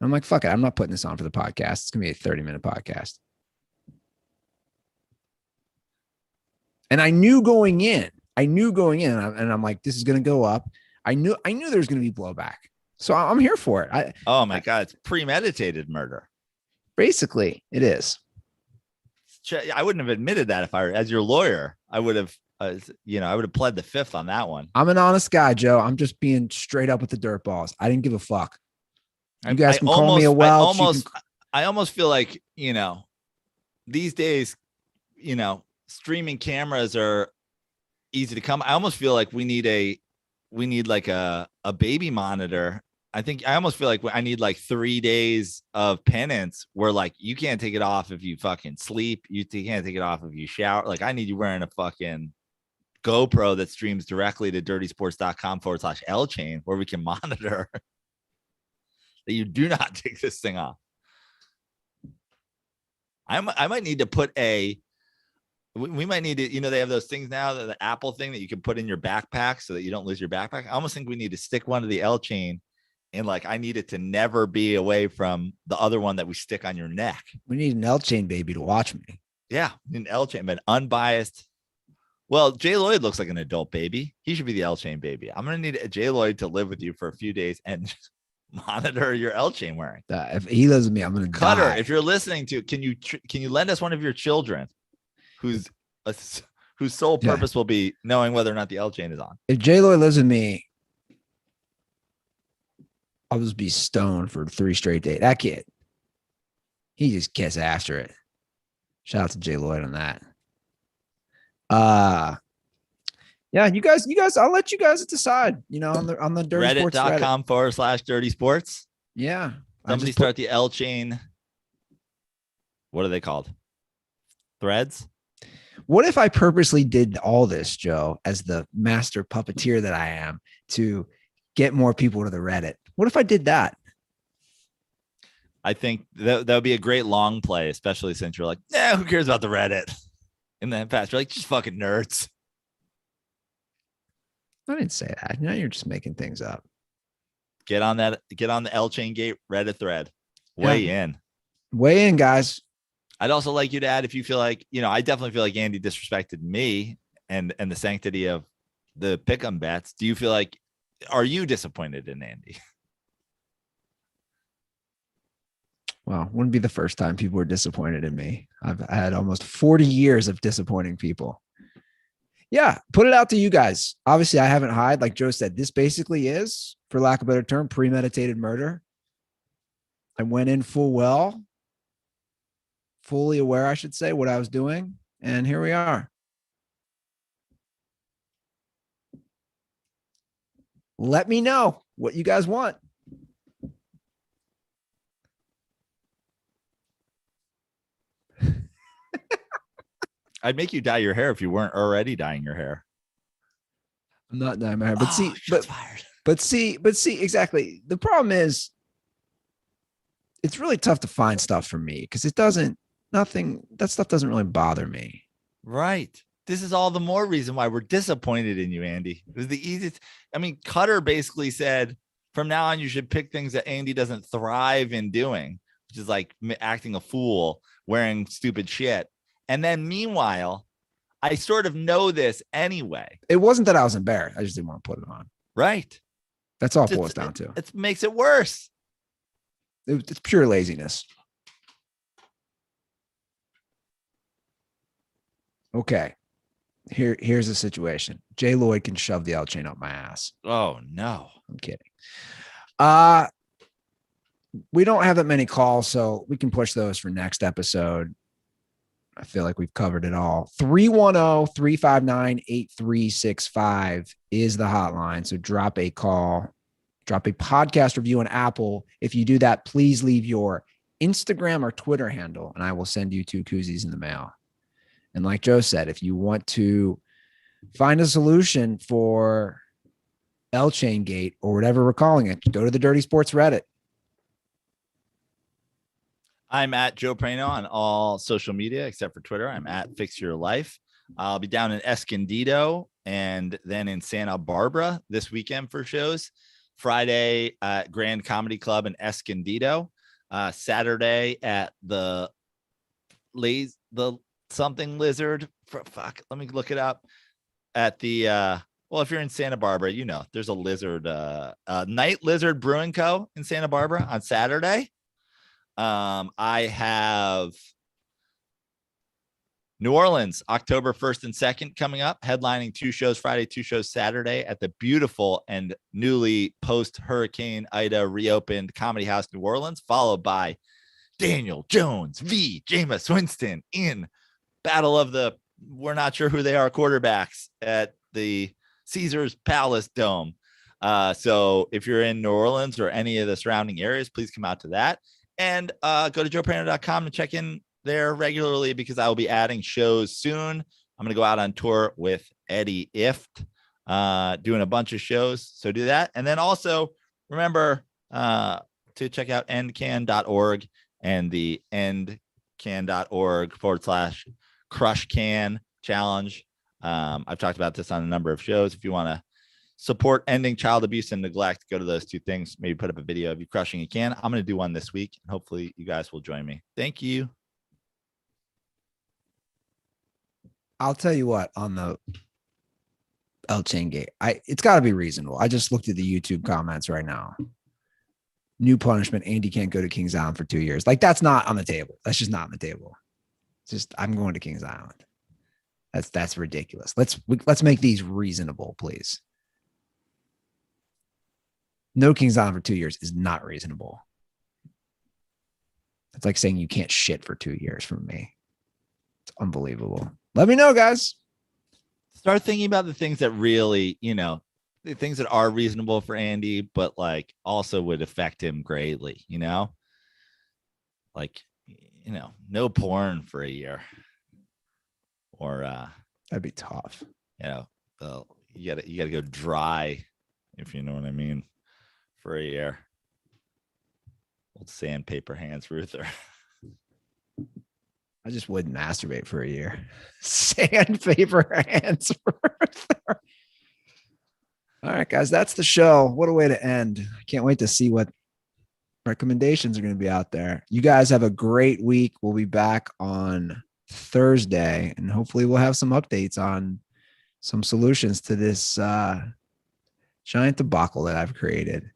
I'm like, fuck it. I'm not putting this on for the podcast. It's going to be a 30-minute podcast. And I knew going in, and I'm like, this is going to go up. I knew there's going to be blowback. So I'm here for it. Oh my God. It's premeditated murder. Basically it is. I wouldn't have admitted that if as your lawyer, I would have, I would have pled the fifth on that one. I'm an honest guy, Joe. I'm just being straight up with the dirt balls. I didn't give a fuck. You guys can call me a Welch. I almost feel like, these days, streaming cameras are easy to come. I almost feel like we need like a baby monitor. I almost feel like I need like 3 days of penance where like you can't take it off if you fucking sleep. You can't take it off if you shower. Like I need you wearing a fucking GoPro that streams directly to dirtysports.com/L chain where we can monitor that you do not take this thing off. I might need to put we might need to, they have those things now, the Apple thing that you can put in your backpack so that you don't lose your backpack. I almost think we need to stick one to the L chain. And like, I need it to never be away from the other one that we stick on your neck. We need an L chain baby to watch me. Yeah. An L chain, but unbiased. Well, Jay Lloyd looks like an adult baby. He should be the L chain baby. I'm going to need Jay Lloyd to live with you for a few days and just monitor your L chain wearing. If he lives with me, I'm going to Cutter. die. If you're listening to, can you lend us one of your children whose sole purpose will be knowing whether or not the L chain is on? If Jay Lloyd lives with me, I'll just be stoned for 3 straight days. That kid, he just gets after it. Shout out to Jay Lloyd on that. Yeah, you guys, I'll let you guys decide, on the Dirty Sports Reddit.com/Dirty Sports. Yeah. Somebody start the L chain. What are they called? Threads? What if I purposely did all this, Joe, as the master puppeteer that I am, to get more people to the Reddit? What if I did that? I think that would be a great long play, especially since you're like, who cares about the Reddit? In the past, you're like, just fucking nerds. I didn't say that. Now you're just making things up. Get on the L Chain Gate Reddit thread. Weigh in. Weigh in, guys. I'd also like you to add if you feel like, I definitely feel like Andy disrespected me and the sanctity of the pick'em bets. Do you feel like, are you disappointed in Andy? Well, wouldn't be the first time people were disappointed in me. I've had almost 40 years of disappointing people. Yeah, put it out to you guys. Obviously, I haven't hide. Like Joe said, this basically is, for lack of a better term, premeditated murder. I went in fully aware, I should say, what I was doing. And here we are. Let me know what you guys want. I'd make you dye your hair if you weren't already dyeing your hair. I'm not dyeing my hair, but see, exactly. The problem is it's really tough to find stuff for me because that stuff doesn't really bother me. Right. This is all the more reason why we're disappointed in you, Andy. It was the easiest. I mean, Cutter basically said from now on, you should pick things that Andy doesn't thrive in doing, which is like acting a fool, wearing stupid shit. And then meanwhile, I sort of know this anyway. It wasn't that I was embarrassed. I just didn't want to put it on. Right. That's all it boils down to. It makes it worse. It's pure laziness. Okay. Here's the situation. Jay Lloyd can shove the L chain up my ass. Oh, no. I'm kidding. We don't have that many calls, so we can push those for next episode. I feel like we've covered it all. 310-359-8365 is the hotline. So drop a call, drop a podcast review on Apple. If you do that, please leave your Instagram or Twitter handle, and I will send you 2 koozies in the mail. And like Joe said, if you want to find a solution for L Chain Gate or whatever we're calling it, go to the Dirty Sports Reddit. I'm at Joe Prano on all social media except for Twitter. I'm at Fix Your Life. I'll be down in Escondido and then in Santa Barbara this weekend for shows. Friday at Grand Comedy Club in Escondido. Saturday at the something lizard. Fuck, let me look it up. At the well, if you're in Santa Barbara, there's a lizard, Night Lizard Brewing Co. in Santa Barbara on Saturday. I have New Orleans, October 1st and 2nd coming up, headlining 2 shows Friday, 2 shows Saturday at the beautiful and newly post-Hurricane Ida reopened Comedy House New Orleans, followed by Daniel Jones v. Jameis Winston in Battle of the we're not sure who they are quarterbacks at the Caesars Palace Dome. So if you're in New Orleans or any of the surrounding areas, please come out to that. And go to joeprano.com to check in there regularly because I will be adding shows soon. I'm going to go out on tour with Eddie Ift, doing a bunch of shows. So do that. And then also remember to check out endcan.org and the endcan.org/crushcan challenge. I've talked about this on a number of shows. If you want to support ending child abuse and neglect, go to those 2 things. Maybe put up a video of you crushing a can. I'm going to do one this week, and hopefully you guys will join me. Thank you. I'll tell you what, on the L Chain Gate, it's got to be reasonable. I just looked at the YouTube comments right now. New punishment: Andy can't go to Kings Island for 2 years. Like, that's not on the table. That's just not on the table. It's just, I'm going to Kings Island. That's ridiculous. Let's make these reasonable, please. No Kings Island for 2 years is not reasonable. It's like saying you can't shit for 2 years from me. It's unbelievable. Let me know, guys. Start thinking about the things that really, the things that are reasonable for Andy, but like also would affect him greatly, like, no porn for a year, or that'd be tough. You gotta go dry, if you know what I mean, for a year. Old sandpaper hands, Ruther. I just wouldn't masturbate for a year. Sandpaper hands, Ruther. All right, guys, that's the show. What a way to end. I can't wait to see what Recommendations are going to be out there. You guys have a great week. We'll be back on Thursday, and hopefully we'll have some updates on some solutions to this giant debacle that I've created.